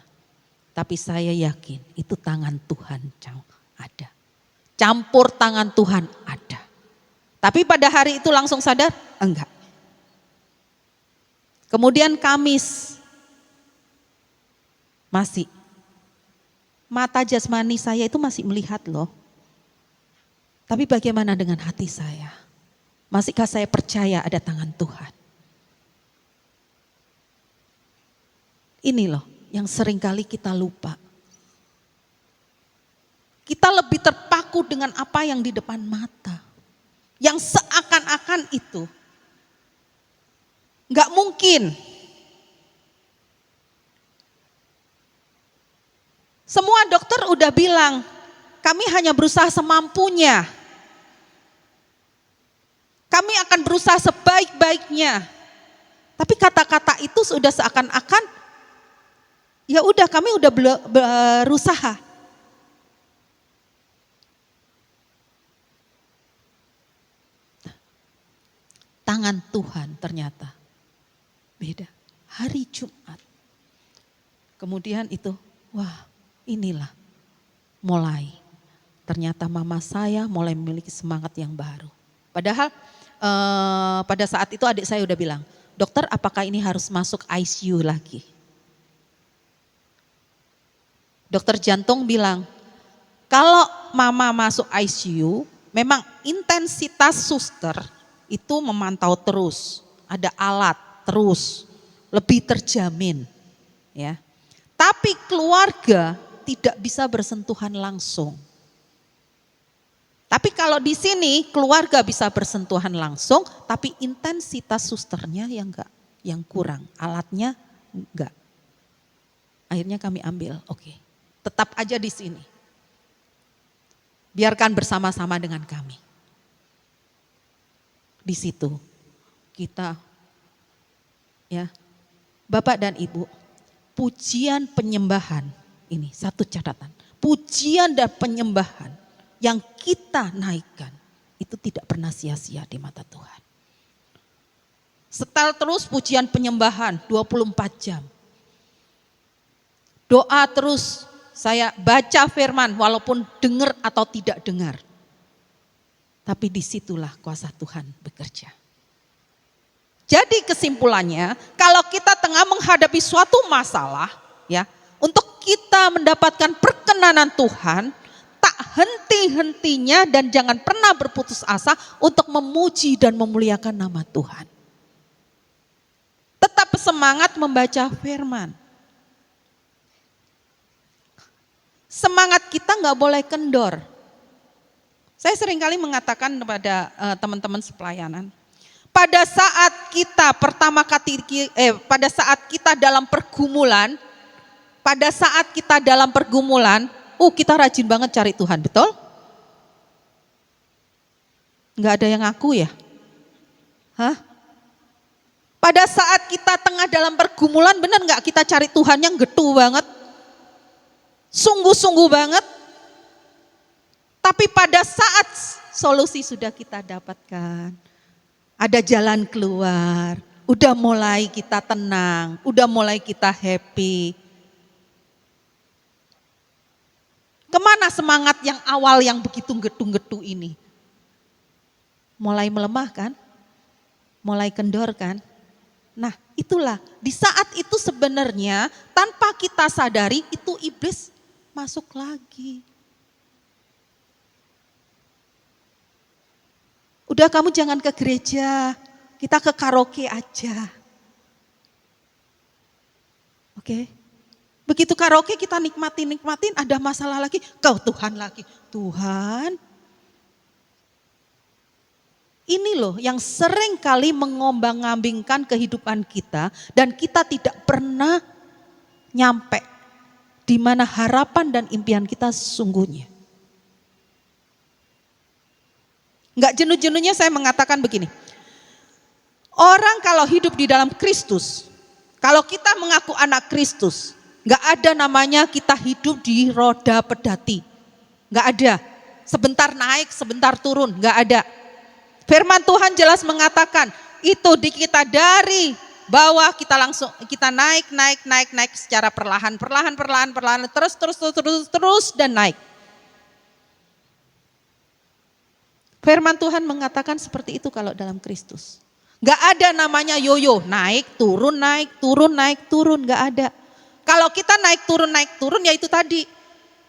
Tapi saya yakin itu tangan Tuhan yang ada. Campur tangan Tuhan ada. Tapi pada hari itu langsung sadar? Enggak. Kemudian Kamis masih. Mata jasmani saya itu masih melihat loh. Tapi bagaimana dengan hati saya? Masihkah saya percaya ada tangan Tuhan? Ini loh yang seringkali kita lupa. Kita lebih terpaku dengan apa yang di depan mata. Yang seakan-akan itu nggak mungkin. Semua dokter udah bilang, kami hanya berusaha semampunya. Kami akan berusaha sebaik-baiknya. Tapi kata-kata itu sudah seakan-akan, ya udah kami udah berusaha. Tangan Tuhan ternyata beda. Hari Jumat. Kemudian itu, wah inilah mulai. Ternyata mama saya mulai memiliki semangat yang baru. Padahal pada saat itu adik saya udah bilang, dokter apakah ini harus masuk ICU lagi? Dokter jantung bilang, kalau mama masuk ICU, memang intensitas suster itu memantau terus, ada alat terus, lebih terjamin. Ya. Tapi keluarga tidak bisa bersentuhan langsung. Tapi kalau di sini keluarga bisa bersentuhan langsung, tapi intensitas susternya yang kurang, alatnya enggak. Akhirnya kami ambil, oke. Tetap aja di sini. Biarkan bersama-sama dengan kami. Di situ kita ya Bapak dan Ibu, pujian penyembahan ini satu catatan. Pujian dan penyembahan yang kita naikkan itu tidak pernah sia-sia di mata Tuhan. Setel terus pujian penyembahan 24 jam. Doa terus, saya baca firman walaupun dengar atau tidak dengar. Tapi disitulah kuasa Tuhan bekerja. Jadi kesimpulannya, kalau kita tengah menghadapi suatu masalah, ya, untuk kita mendapatkan perkenanan Tuhan, tak henti-hentinya dan jangan pernah berputus asa untuk memuji dan memuliakan nama Tuhan. Tetap semangat membaca firman. Semangat kita nggak boleh kendor. Saya seringkali mengatakan kepada teman-teman sepelayanan, pada saat kita pada saat kita dalam pergumulan, kita rajin banget cari Tuhan, betul? Nggak ada yang ngaku ya? Hah? Pada saat kita tengah dalam pergumulan, benar nggak kita cari Tuhan yang getu banget? Sungguh-sungguh banget? Tapi pada saat solusi sudah kita dapatkan, ada jalan keluar, udah mulai kita tenang, udah mulai kita happy. Kemana semangat yang awal yang begitu getu-getu ini? Mulai melemah kan? Mulai kendor kan? Nah itulah, di saat itu sebenarnya tanpa kita sadari itu iblis masuk lagi. Udah kamu jangan ke gereja, kita ke karaoke aja. Oke? Begitu karaoke kita nikmatin, ada masalah lagi, kau Tuhan lagi. Tuhan, ini loh yang sering kali mengombang-ambingkan kehidupan kita dan kita tidak pernah nyampe di mana harapan dan impian kita sesungguhnya. Enggak jenuh-jenuhnya saya mengatakan begini. Orang kalau hidup di dalam Kristus, kalau kita mengaku anak Kristus, enggak ada namanya kita hidup di roda pedati. Enggak ada. Sebentar naik, sebentar turun, enggak ada. Firman Tuhan jelas mengatakan, itu di kita dari bawah kita naik secara perlahan, terus dan naik. Firman Tuhan mengatakan seperti itu kalau dalam Kristus. Gak ada namanya yoyo, naik, turun, gak ada. Kalau kita naik turun ya itu tadi.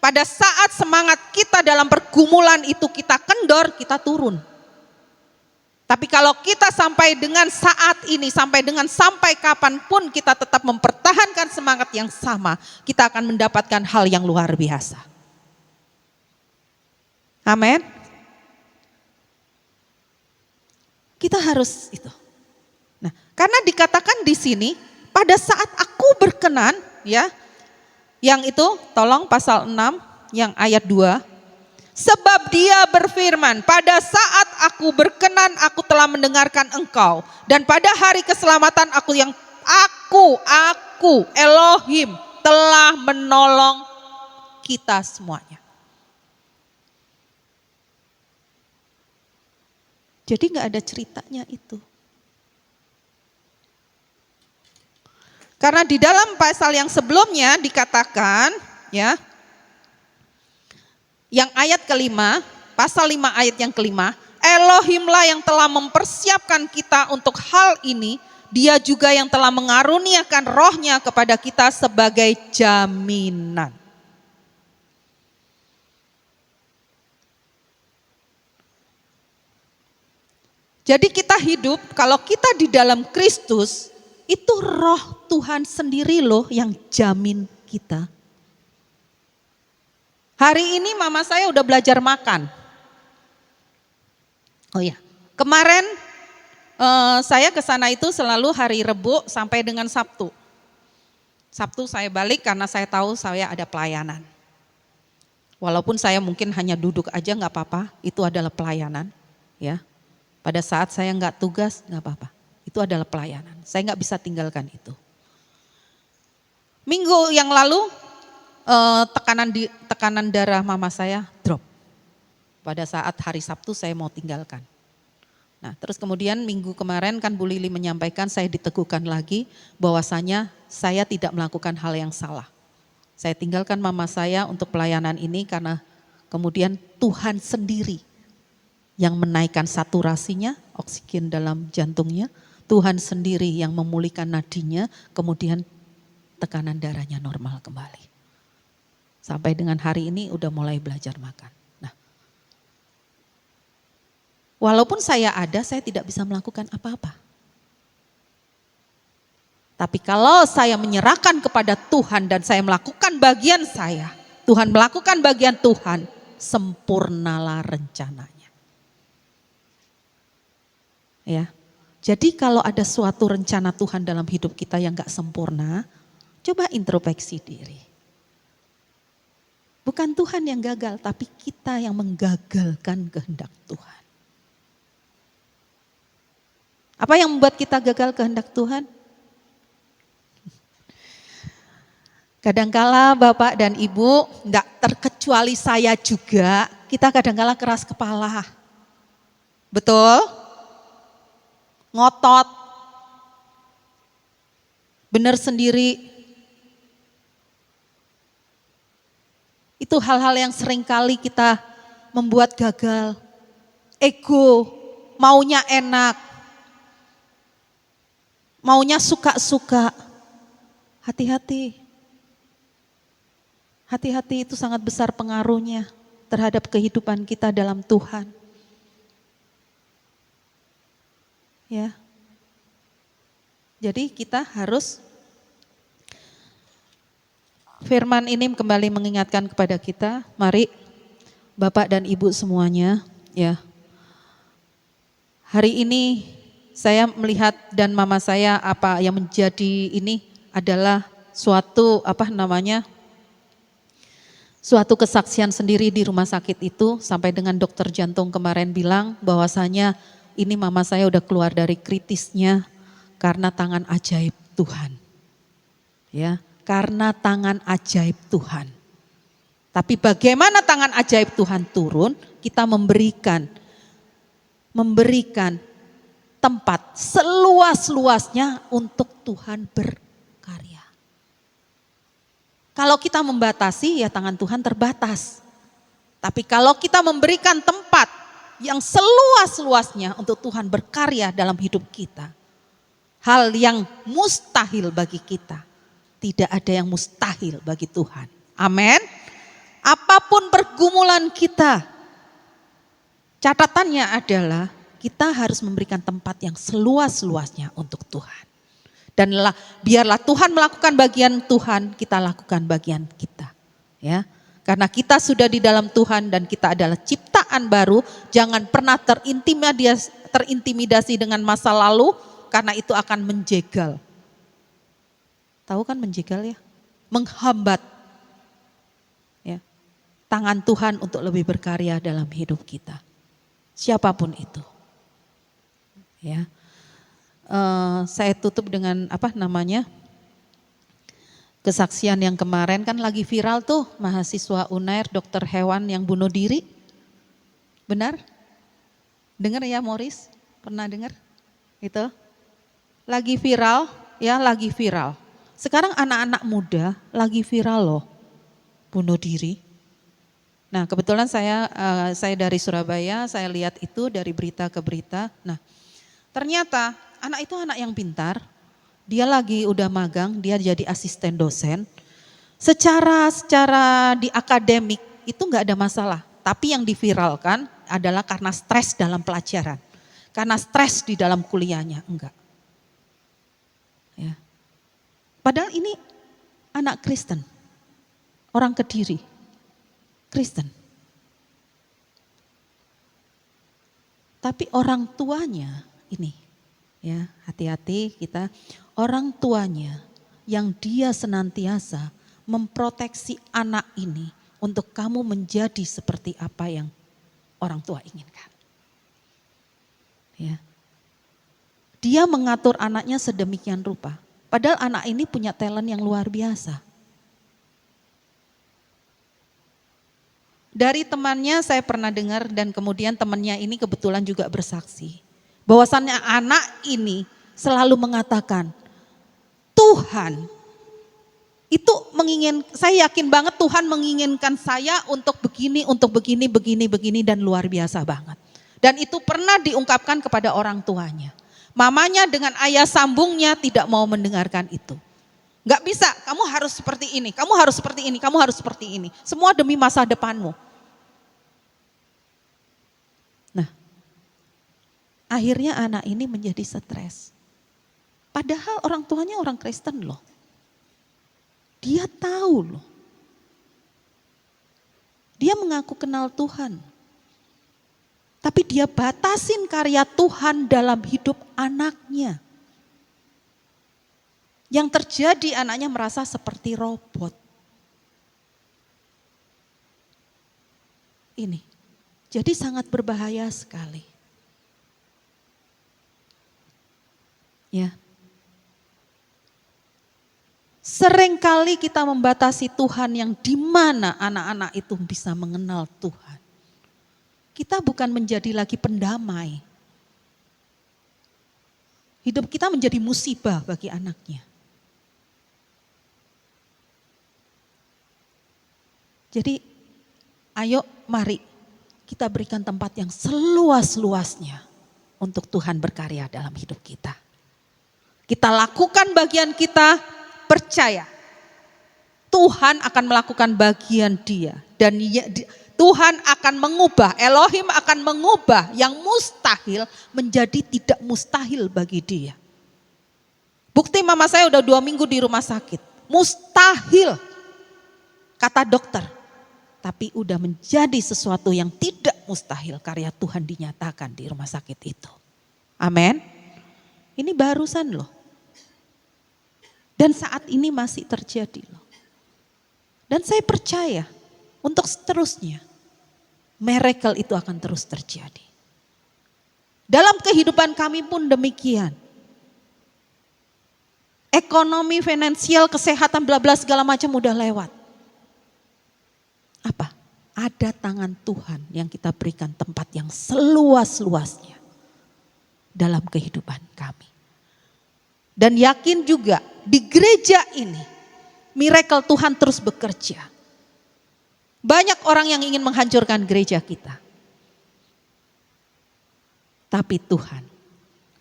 Pada saat semangat kita dalam pergumulan itu kita kendor, kita turun. Tapi kalau kita sampai dengan saat ini, sampai kapanpun kita tetap mempertahankan semangat yang sama, kita akan mendapatkan hal yang luar biasa. Amin. Kita harus itu. Nah, karena dikatakan di sini pada saat aku berkenan, ya. Yang itu tolong pasal 6 yang ayat 2. Sebab dia berfirman, pada saat aku berkenan aku telah mendengarkan engkau dan pada hari keselamatan aku Elohim telah menolong kita semuanya. Jadi gak ada ceritanya itu. Karena di dalam pasal yang sebelumnya dikatakan, ya, yang ayat kelima, pasal 5 ayat yang kelima, Elohimlah yang telah mempersiapkan kita untuk hal ini, dia juga yang telah mengaruniakan rohnya kepada kita sebagai jaminan. Jadi kita hidup, kalau kita di dalam Kristus, itu roh Tuhan sendiri loh yang jamin kita. Hari ini mama saya udah belajar makan. Oh iya, kemarin saya ke sana itu selalu hari Rebo sampai dengan Sabtu. Sabtu saya balik karena saya tahu saya ada pelayanan. Walaupun saya mungkin hanya duduk aja nggak apa-apa, itu adalah pelayanan, ya. Pada saat saya nggak tugas, nggak apa-apa. Itu adalah pelayanan. Saya nggak bisa tinggalkan itu. Minggu yang lalu tekanan darah mama saya drop. Pada saat hari Sabtu saya mau tinggalkan. Nah, terus kemudian minggu kemarin kan Bu Lili menyampaikan saya diteguhkan lagi bahwasanya saya tidak melakukan hal yang salah. Saya tinggalkan mama saya untuk pelayanan ini karena kemudian Tuhan sendiri yang menaikkan saturasinya, oksigen dalam jantungnya, Tuhan sendiri yang memulihkan nadinya, kemudian tekanan darahnya normal kembali. Sampai dengan hari ini udah mulai belajar makan. Nah, walaupun saya ada, saya tidak bisa melakukan apa-apa. Tapi kalau saya menyerahkan kepada Tuhan dan saya melakukan bagian saya, Tuhan melakukan bagian Tuhan, sempurnalah rencananya. Ya, jadi kalau ada suatu rencana Tuhan dalam hidup kita yang gak sempurna, coba introspeksi diri. Bukan Tuhan yang gagal, tapi kita yang menggagalkan kehendak Tuhan. Apa yang membuat kita gagal kehendak Tuhan? Kadangkala Bapak dan Ibu, gak terkecuali saya juga, kita kadangkala keras kepala. Betul? ngotot, benar sendiri. Itu hal-hal yang seringkali kita membuat gagal. Ego, maunya enak, maunya suka-suka. Hati-hati. Hati-hati, itu sangat besar pengaruhnya terhadap kehidupan kita dalam Tuhan. Ya. Jadi kita harus, firman ini kembali mengingatkan kepada kita, mari Bapak dan Ibu semuanya, ya. Hari ini saya melihat dan mama saya apa yang menjadi ini adalah suatu suatu kesaksian sendiri di rumah sakit itu, sampai dengan dokter jantung kemarin bilang bahwasanya ini mama saya udah keluar dari kritisnya karena tangan ajaib Tuhan. Ya, karena tangan ajaib Tuhan. Tapi bagaimana tangan ajaib Tuhan turun? Kita memberikan tempat seluas-luasnya untuk Tuhan berkarya. Kalau kita membatasi, ya tangan Tuhan terbatas. Tapi kalau kita memberikan tempat yang seluas-luasnya untuk Tuhan berkarya dalam hidup kita, hal yang mustahil bagi kita, tidak ada yang mustahil bagi Tuhan. Amin. Apapun pergumulan kita, catatannya adalah kita harus memberikan tempat yang seluas-luasnya untuk Tuhan. Dan biarlah Tuhan melakukan bagian Tuhan, kita lakukan bagian kita. Ya, karena kita sudah di dalam Tuhan dan kita adalah ciptaan baru, jangan pernah terintimidasi dengan masa lalu, karena itu akan menjegal. Tahu kan menjegal ya? Menghambat ya, tangan Tuhan untuk lebih berkarya dalam hidup kita. Siapapun itu. Ya. Saya tutup dengan kesaksian yang kemarin kan lagi viral tuh, mahasiswa Unair dokter hewan yang bunuh diri. Benar? Dengar ya Morris? Pernah dengar? Itu? Lagi viral, ya lagi viral. Sekarang anak-anak muda lagi viral loh, bunuh diri. Nah kebetulan saya dari Surabaya, saya lihat itu dari berita ke berita. Nah ternyata anak itu anak yang pintar, dia lagi udah magang, dia jadi asisten dosen. Secara di akademik itu nggak ada masalah, tapi yang diviralkan adalah karena stres dalam pelajaran, karena stres di dalam kuliahnya, enggak. Ya. Padahal ini anak Kristen, orang Kediri, Kristen. Tapi orang tuanya ini, ya hati-hati kita, orang tuanya yang dia senantiasa memproteksi anak ini untuk kamu menjadi seperti apa yang orang tua inginkan. Ya. Dia mengatur anaknya sedemikian rupa. Padahal anak ini punya talent yang luar biasa. Dari temannya saya pernah dengar dan kemudian temannya ini kebetulan juga bersaksi. Bahwasannya anak ini selalu mengatakan, Tuhan itu saya yakin banget Tuhan menginginkan saya untuk begini, begini dan luar biasa banget. Dan itu pernah diungkapkan kepada orang tuanya. Mamanya dengan ayah sambungnya tidak mau mendengarkan itu. Gak bisa, kamu harus seperti ini, kamu harus seperti ini, kamu harus seperti ini. Semua demi masa depanmu. Nah, akhirnya anak ini menjadi stres. Padahal orang tuanya orang Kristen loh. Dia tahu loh. Dia mengaku kenal Tuhan. Tapi dia batasin karya Tuhan dalam hidup anaknya. Yang terjadi anaknya merasa seperti robot. Ini. Jadi sangat berbahaya sekali. Ya. Seringkali kita membatasi Tuhan yang di mana anak-anak itu bisa mengenal Tuhan. Kita bukan menjadi lagi pendamai. Hidup kita menjadi musibah bagi anaknya. Jadi ayo mari kita berikan tempat yang seluas-luasnya untuk Tuhan berkarya dalam hidup kita. Kita lakukan bagian kita, percaya Tuhan akan melakukan bagian dia. Dan Tuhan akan mengubah, Elohim akan mengubah yang mustahil menjadi tidak mustahil bagi dia. Bukti mama saya udah 2 minggu di rumah sakit. Mustahil, kata dokter. Tapi udah menjadi sesuatu yang tidak mustahil, karya Tuhan dinyatakan di rumah sakit itu. Amin. Ini barusan loh. Dan saat ini masih terjadi loh. Dan saya percaya untuk seterusnya miracle itu akan terus terjadi. Dalam kehidupan kami pun demikian. Ekonomi, finansial, kesehatan, bla bla segala macam udah lewat. Apa? Ada tangan Tuhan yang kita berikan tempat yang seluas-luasnya dalam kehidupan kami. Dan yakin juga di gereja ini miracle Tuhan terus bekerja. Banyak orang yang ingin menghancurkan gereja kita. Tapi Tuhan,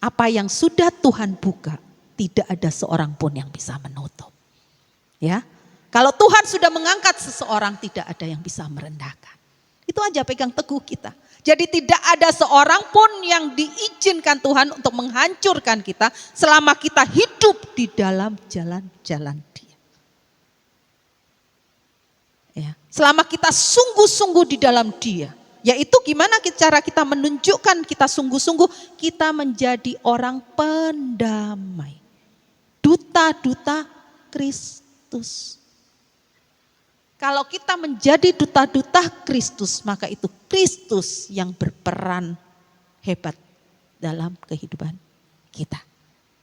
apa yang sudah Tuhan buka, tidak ada seorang pun yang bisa menutup. Ya. Kalau Tuhan sudah mengangkat seseorang, tidak ada yang bisa merendahkan. Itu aja pegang teguh kita. Jadi tidak ada seorang pun yang diizinkan Tuhan untuk menghancurkan kita selama kita hidup di dalam jalan-jalan Dia. Ya. Selama kita sungguh-sungguh di dalam Dia. Yaitu gimana cara kita menunjukkan kita sungguh-sungguh, kita menjadi orang pendamai. Duta-duta Kristus. Kalau kita menjadi duta-duta Kristus, maka itu Kristus yang berperan hebat dalam kehidupan kita.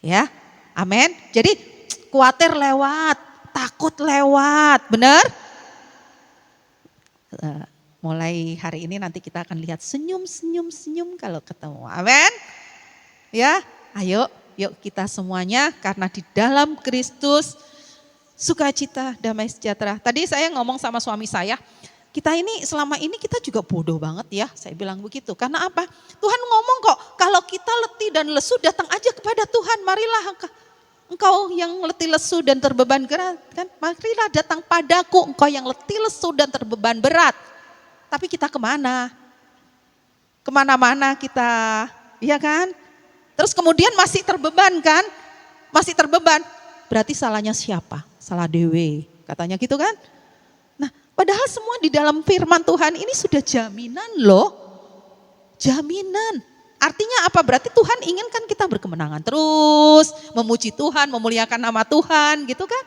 Ya, amin. Jadi khawatir lewat, takut lewat, benar? Mulai hari ini nanti kita akan lihat senyum kalau ketemu, amin. Ya, ayo, yuk kita semuanya karena di dalam Kristus sukacita, damai sejahtera. Tadi saya ngomong sama suami saya, kita ini selama ini kita juga bodoh banget ya, saya bilang begitu. Karena apa? Tuhan ngomong kok, kalau kita letih dan lesu datang aja kepada Tuhan. Marilah engkau yang letih lesu dan terbeban berat, kan? Marilah datang padaku, engkau yang letih lesu dan terbeban berat. Tapi kita kemana? Kemana-mana kita, iya kan? Terus kemudian masih terbeban kan? Masih terbeban, berarti salahnya siapa? Salah dewe, katanya gitu kan. Nah padahal semua di dalam firman Tuhan ini sudah jaminan loh. Jaminan. Artinya apa? Berarti Tuhan inginkan kita berkemenangan terus. Memuji Tuhan, memuliakan nama Tuhan gitu kan.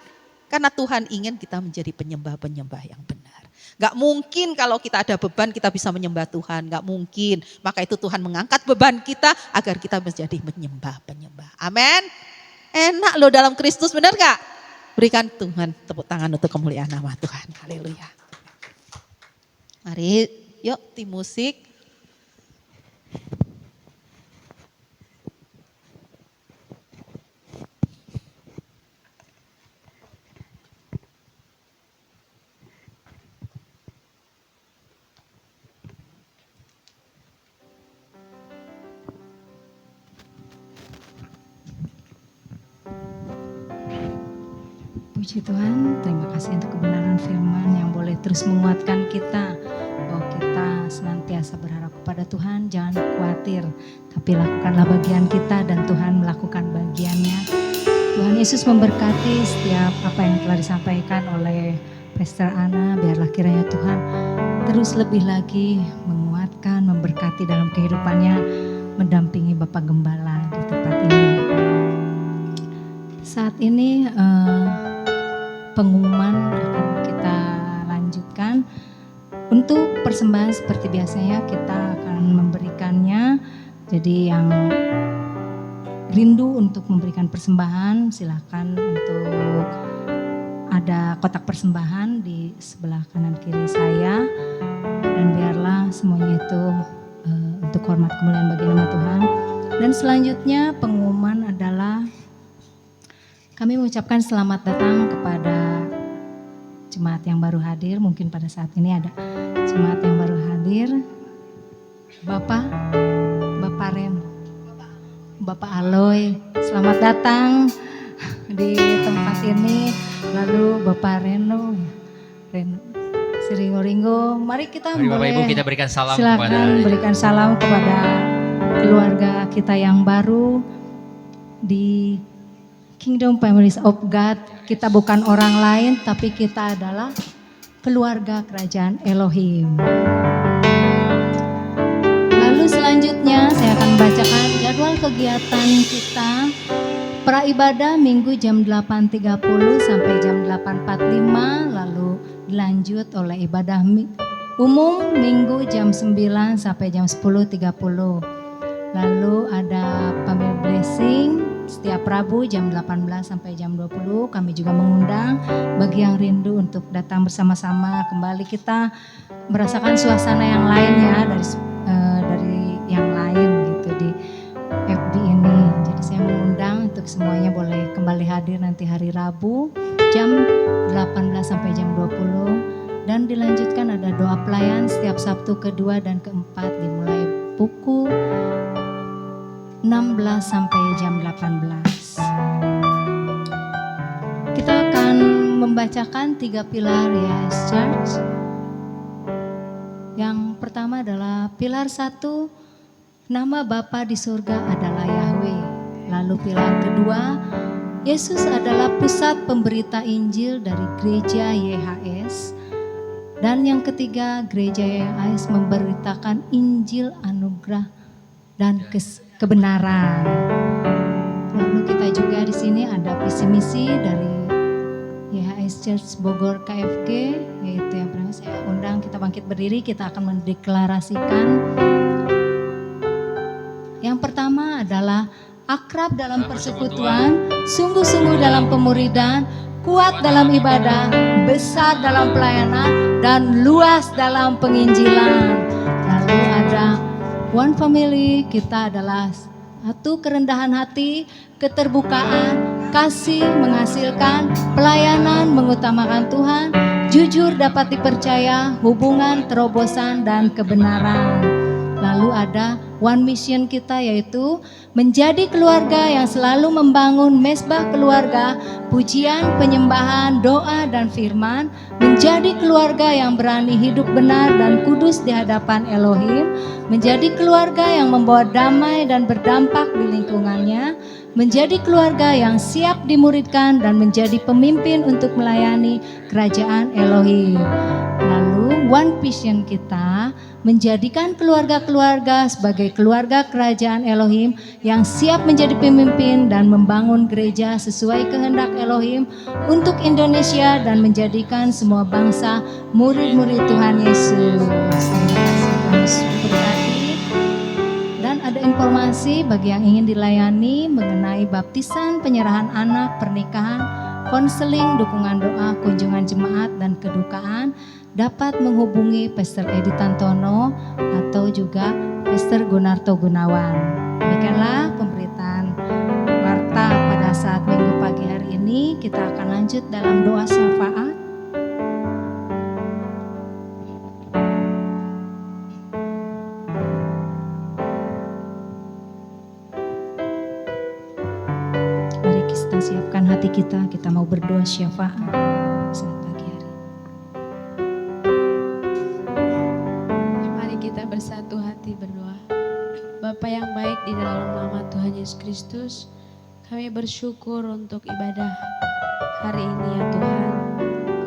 Karena Tuhan ingin kita menjadi penyembah-penyembah yang benar. Gak mungkin kalau kita ada beban kita bisa menyembah Tuhan. Gak mungkin. Maka itu Tuhan mengangkat beban kita agar kita menjadi penyembah-penyembah. Amin. Enak loh dalam Kristus, benar gak? Berikan Tuhan tepuk tangan untuk kemuliaan nama Tuhan. Haleluya. Mari yuk tim musik. Puji Tuhan, terima kasih untuk kebenaran firman yang boleh terus menguatkan kita. Bahwa kita senantiasa berharap kepada Tuhan, jangan khawatir. Tapi lakukanlah bagian kita dan Tuhan melakukan bagiannya. Tuhan Yesus memberkati setiap apa yang telah disampaikan oleh Pastor Ana. Biarlah kiranya Tuhan terus lebih lagi menguatkan, memberkati dalam kehidupannya. Mendampingi Bapak Gembala di tempat ini. Saat ini pengumuman akan kita lanjutkan. Untuk persembahan seperti biasanya kita akan memberikannya. Jadi yang rindu untuk memberikan persembahan silakan untuk ada kotak persembahan di sebelah kanan kiri saya. Dan biarlah semuanya itu untuk hormat kemuliaan bagi nama Tuhan. Dan selanjutnya pengumuman adalah Kami mengucapkan selamat datang kepada jemaat yang baru hadir. Mungkin pada saat ini ada jemaat yang baru hadir. Bapak Ren, Bapak Aloy, selamat datang di tempat ini. Lalu Bapak Reno, si Ringo, mari kita Mari Bapak boleh Ibu kita berikan salam silakan berikan salam kepada keluarga kita yang baru di Kingdom Families of God. Kita bukan orang lain, tapi kita adalah keluarga kerajaan Elohim. Lalu selanjutnya saya akan bacakan jadwal kegiatan kita. Praibadah Minggu jam 8.30 sampai jam 8.45, lalu dilanjut oleh ibadah umum Minggu jam 9 sampai jam 10.30. Lalu ada family blessing setiap Rabu jam 18 sampai jam 20. Kami juga mengundang bagi yang rindu untuk datang bersama-sama. Kembali kita merasakan suasana yang lain ya, dari yang lain gitu di FB ini. Jadi saya mengundang untuk semuanya boleh kembali hadir nanti hari Rabu jam 18 sampai jam 20. Dan dilanjutkan ada doa pelayan setiap Sabtu kedua dan keempat dimulai pukul 16 sampai jam 18. Kita akan membacakan 3 pilar Yes Church. Yang pertama adalah pilar 1, nama Bapa di surga adalah Yahweh. Lalu pilar kedua, Yesus adalah pusat pemberita Injil dari gereja YHS. Dan yang ketiga, gereja YHS memberitakan Injil anugerah dan kebenaran. Lalu kita juga di sini ada visi misi dari YHS Church Bogor KFG, yaitu yang pertama saya undang kita bangkit berdiri, kita akan mendeklarasikan. Yang pertama adalah akrab dalam persekutuan, sungguh-sungguh dalam pemuridan, kuat dalam ibadah, besar dalam pelayanan, dan luas dalam penginjilan. Lalu ada One Family, kita adalah satu kerendahan hati, keterbukaan, kasih menghasilkan, pelayanan mengutamakan Tuhan, jujur dapat dipercaya, hubungan terobosan dan kebenaran. Lalu ada One Mission kita, yaitu menjadi keluarga yang selalu membangun mesbah keluarga, pujian, penyembahan, doa dan firman, menjadi keluarga yang berani hidup benar dan kudus di hadapan Elohim, menjadi keluarga yang membawa damai dan berdampak di lingkungannya, menjadi keluarga yang siap dimuridkan dan menjadi pemimpin untuk melayani kerajaan Elohim. Lalu One Vision kita menjadikan keluarga-keluarga sebagai keluarga kerajaan Elohim yang siap menjadi pemimpin dan membangun gereja sesuai kehendak Elohim untuk Indonesia dan menjadikan semua bangsa murid-murid Tuhan Yesus. Terima kasih Tuhan Yesus berkati. Dan ada informasi bagi yang ingin dilayani mengenai baptisan, penyerahan anak, pernikahan, konseling, dukungan doa, kunjungan jemaat dan kedukaan, dapat menghubungi Pastor Edi Tantono atau juga Pastor Gunarto Gunawan. Demikianlah pemberitaan warta pada saat Minggu pagi hari ini. Kita akan lanjut dalam doa syafaat. Mari kita siapkan hati kita mau berdoa syafaat saat pagi hari. Mari kita bersatu hati berdoa. Bapa yang baik, di dalam nama Tuhan Yesus Kristus, kami bersyukur untuk ibadah hari ini ya Tuhan.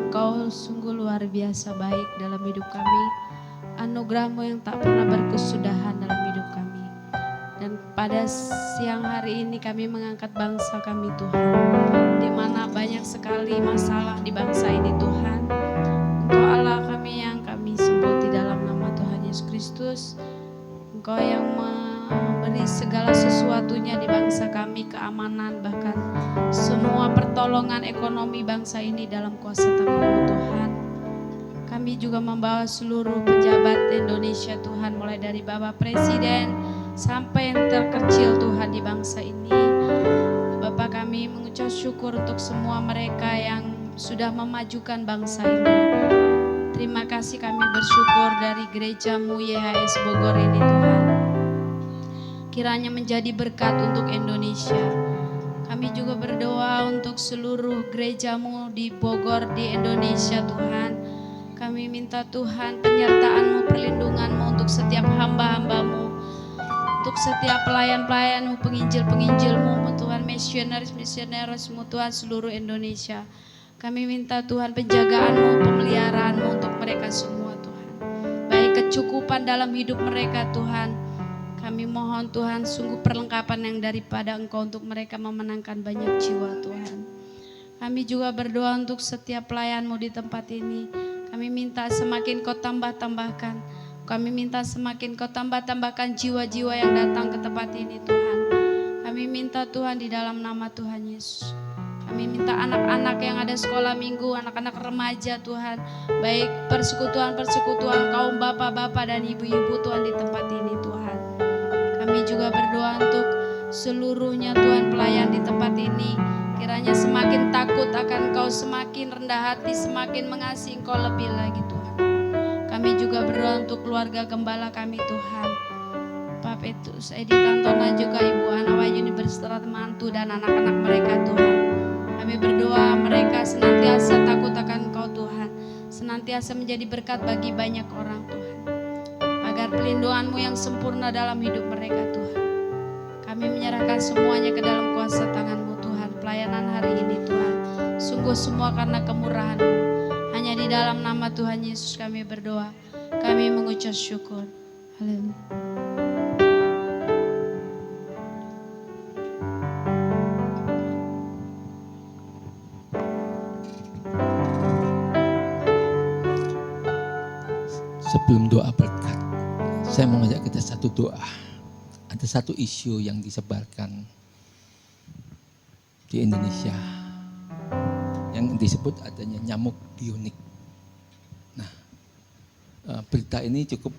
Engkau sungguh luar biasa baik dalam hidup kami. Anugerah-Mu yang tak pernah berkesudahan dalam hidup kami. Dan pada siang hari ini kami mengangkat bangsa kami Tuhan, di mana banyak sekali masalah di bangsa ini Tuhan. Engkau Allah kami yang kami sebut di dalam nama Tuhan Yesus Kristus. Engkau yang memberi segala sesuatunya di bangsa kami, keamanan, bahkan semua pertolongan ekonomi bangsa ini dalam kuasa tangan-Mu Tuhan. Kami juga membawa seluruh pejabat Indonesia Tuhan, mulai dari Bapak Presiden sampai yang terkecil Tuhan di bangsa ini. Bapak kami Kami mengucap syukur untuk semua mereka yang sudah memajukan bangsa ini. Terima kasih, kami bersyukur dari gerejamu YHS Bogor ini Tuhan. Kiranya menjadi berkat untuk Indonesia. Kami juga berdoa untuk seluruh gerejamu di Bogor, di Indonesia Tuhan. Kami minta Tuhan penyertaan-Mu, perlindungan-Mu untuk setiap hamba-hamba-Mu, untuk setiap pelayan-pelayan-Mu, penginjil-penginjil-Mu, Tuhan, misionaris-misionaris-Mu, Tuhan, seluruh Indonesia. Kami minta Tuhan penjagaan-Mu, pemeliharaan-Mu untuk mereka semua Tuhan. Baik kecukupan dalam hidup mereka Tuhan. Kami mohon Tuhan sungguh perlengkapan yang daripada Engkau untuk mereka memenangkan banyak jiwa Tuhan. Kami juga berdoa untuk setiap pelayan-Mu di tempat ini. Kami minta semakin Kau tambah-tambahkan. Kami minta semakin Kau tambah-tambahkan jiwa-jiwa yang datang ke tempat ini Tuhan. Kami minta Tuhan di dalam nama Tuhan Yesus. Kami minta anak-anak yang ada sekolah minggu, anak-anak remaja Tuhan. Baik persekutuan-persekutuan kaum bapak-bapak dan ibu-ibu Tuhan di tempat ini Tuhan. Kami juga berdoa untuk seluruhnya Tuhan pelayan di tempat ini. Kiranya semakin takut akan Kau, semakin rendah hati, semakin mengasihi Engkau lebih lagi Tuhan. Kami juga berdoa untuk keluarga gembala kami Tuhan. Pak Petrus, Edi Tantona juga Ibu Ana Wahyuni berserta mantu dan anak-anak mereka Tuhan. Kami berdoa mereka senantiasa takut akan Engkau Tuhan. Senantiasa menjadi berkat bagi banyak orang Tuhan. Agar pelindungan-Mu yang sempurna dalam hidup mereka Tuhan. Kami menyerahkan semuanya ke dalam kuasa tangan-Mu Tuhan. Pelayanan hari ini Tuhan. Sungguh semua karena kemurahan-Mu. Hanya di dalam nama Tuhan Yesus kami berdoa. Kami mengucap syukur. Haleluya. Sebelum doa berkat, saya mau ngajak kita satu doa. Ada satu isu yang disebarkan di Indonesia yang disebut adanya nyamuk bionik. Nah, berita ini cukup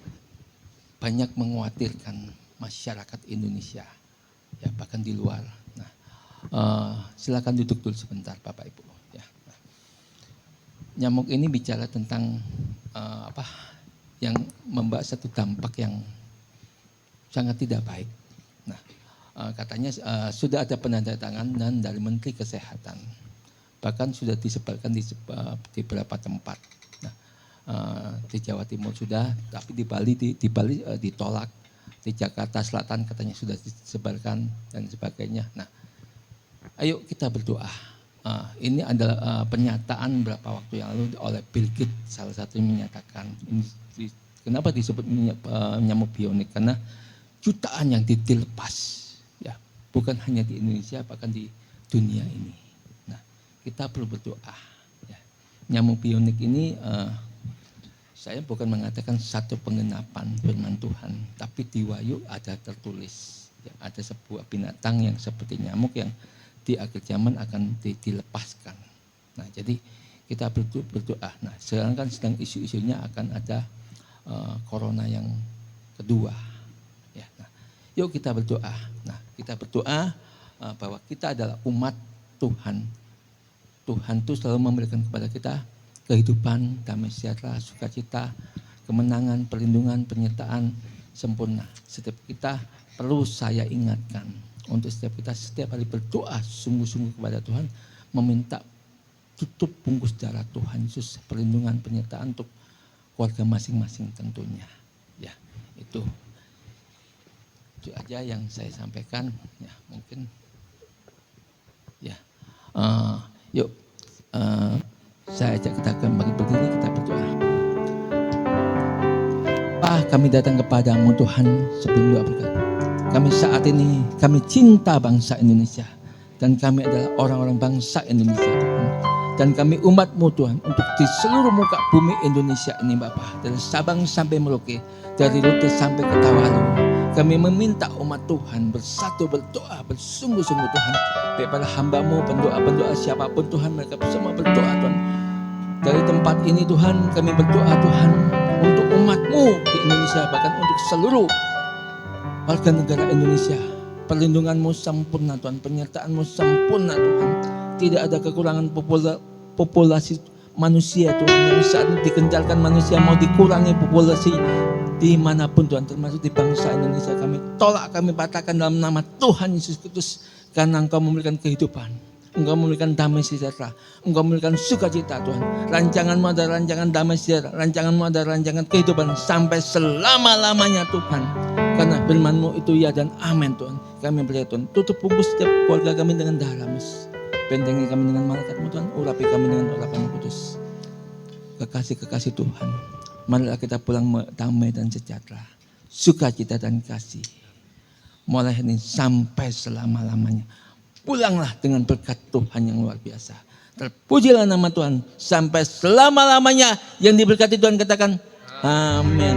banyak mengkhawatirkan masyarakat Indonesia, ya bahkan di luar. Nah, silakan duduk dulu sebentar, Bapak Ibu. Ya. Nah, nyamuk ini bicara tentang yang membawa satu dampak yang sangat tidak baik. Nah, katanya sudah ada penandatanganan dari Menteri Kesehatan, bahkan sudah disebarkan di beberapa tempat. Nah, di Jawa Timur sudah, tapi di Bali ditolak, di Jakarta Selatan katanya sudah disebarkan dan sebagainya. Nah, ayo kita berdoa. Ini adalah pernyataan beberapa waktu yang lalu oleh Bill Gates, salah satunya menyatakan. Kenapa disebut nyamuk bionik? Karena jutaan yang dilepas, ya, bukan hanya di Indonesia, bahkan di dunia ini. Nah, kita perlu berdoa. Ya. Nyamuk bionik ini, saya bukan mengatakan satu pengenapan firman Tuhan, tapi di Wahyu ada tertulis, ya, ada sebuah binatang yang seperti nyamuk yang di akhir zaman akan dilepaskan. Nah, jadi kita berdoa. Nah, sekarang kan sedang isu-isunya akan ada corona yang kedua. Ya, nah, yuk kita berdoa. Nah, kita berdoa bahwa kita adalah umat Tuhan. Tuhan itu selalu memberikan kepada kita kehidupan, damai sejahtera, sukacita, kemenangan, perlindungan, penyertaan sempurna. Setiap kita perlu saya ingatkan untuk setiap hari berdoa sungguh-sungguh kepada Tuhan, meminta tutup bungkus darah Tuhan Yesus, perlindungan, penyertaan untuk keluarga masing-masing tentunya. Ya, itu aja yang saya sampaikan. Ya, mungkin ya. Yuk, saya ajak kita kembali berdiri, kita berdoa. Pak, kami datang kepadamu Tuhan sebelum doa berkat. Kami saat ini, kami cinta bangsa Indonesia. Dan kami adalah orang-orang bangsa Indonesia Tuhan. Dan kami umat-Mu Tuhan, untuk di seluruh muka bumi Indonesia ini Bapak. Dari Sabang sampai Merauke, dari Rute sampai ke Tawalu. Kami meminta umat Tuhan bersatu berdoa, bersungguh-sungguh Tuhan. Baik pada hamba-Mu, pendoa-pendoa siapapun Tuhan, mereka semua berdoa Tuhan. Dari tempat ini Tuhan, kami berdoa Tuhan, untuk umat-Mu di Indonesia, bahkan untuk seluruh warga negara Indonesia. Perlindungan-Mu sempurna Tuhan, penyertaan-Mu sempurna Tuhan. Tidak ada kekurangan populasi manusia Tuhan, yang saat ini dikencarkan manusia mau dikurangi populasi dimanapun Tuhan, termasuk di bangsa Indonesia. Kami tolak, kami batalkan dalam nama Tuhan Yesus Kristus, karena Engkau memberikan kehidupan, Engkau memberikan damai sejahtera, Engkau memberikan sukacita Tuhan. Rancangan-Mu adalah rancangan damai sejahtera, rancangan-Mu adalah rancangan kehidupan sampai selama-lamanya Tuhan. Karena firman-Mu itu ya dan amin Tuhan. Kami berdoa Tuhan, tutup bungkus setiap keluarga kami dengan darah-Mu. Bentengi kami dengan malaikat-Mu Tuhan, urapi kami dengan urapan kudus. Kekasih-kekasih Tuhan, marilah kita pulang damai dan sejahtera, sukacita dan kasih. Mulai ini sampai selama-lamanya. Pulanglah dengan berkat Tuhan yang luar biasa. Terpujilah nama Tuhan sampai selama-lamanya. Yang diberkati Tuhan katakan amin.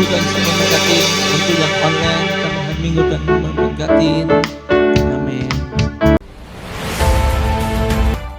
Dan memberkati untuk yang online, kami hari Minggu dan memberkati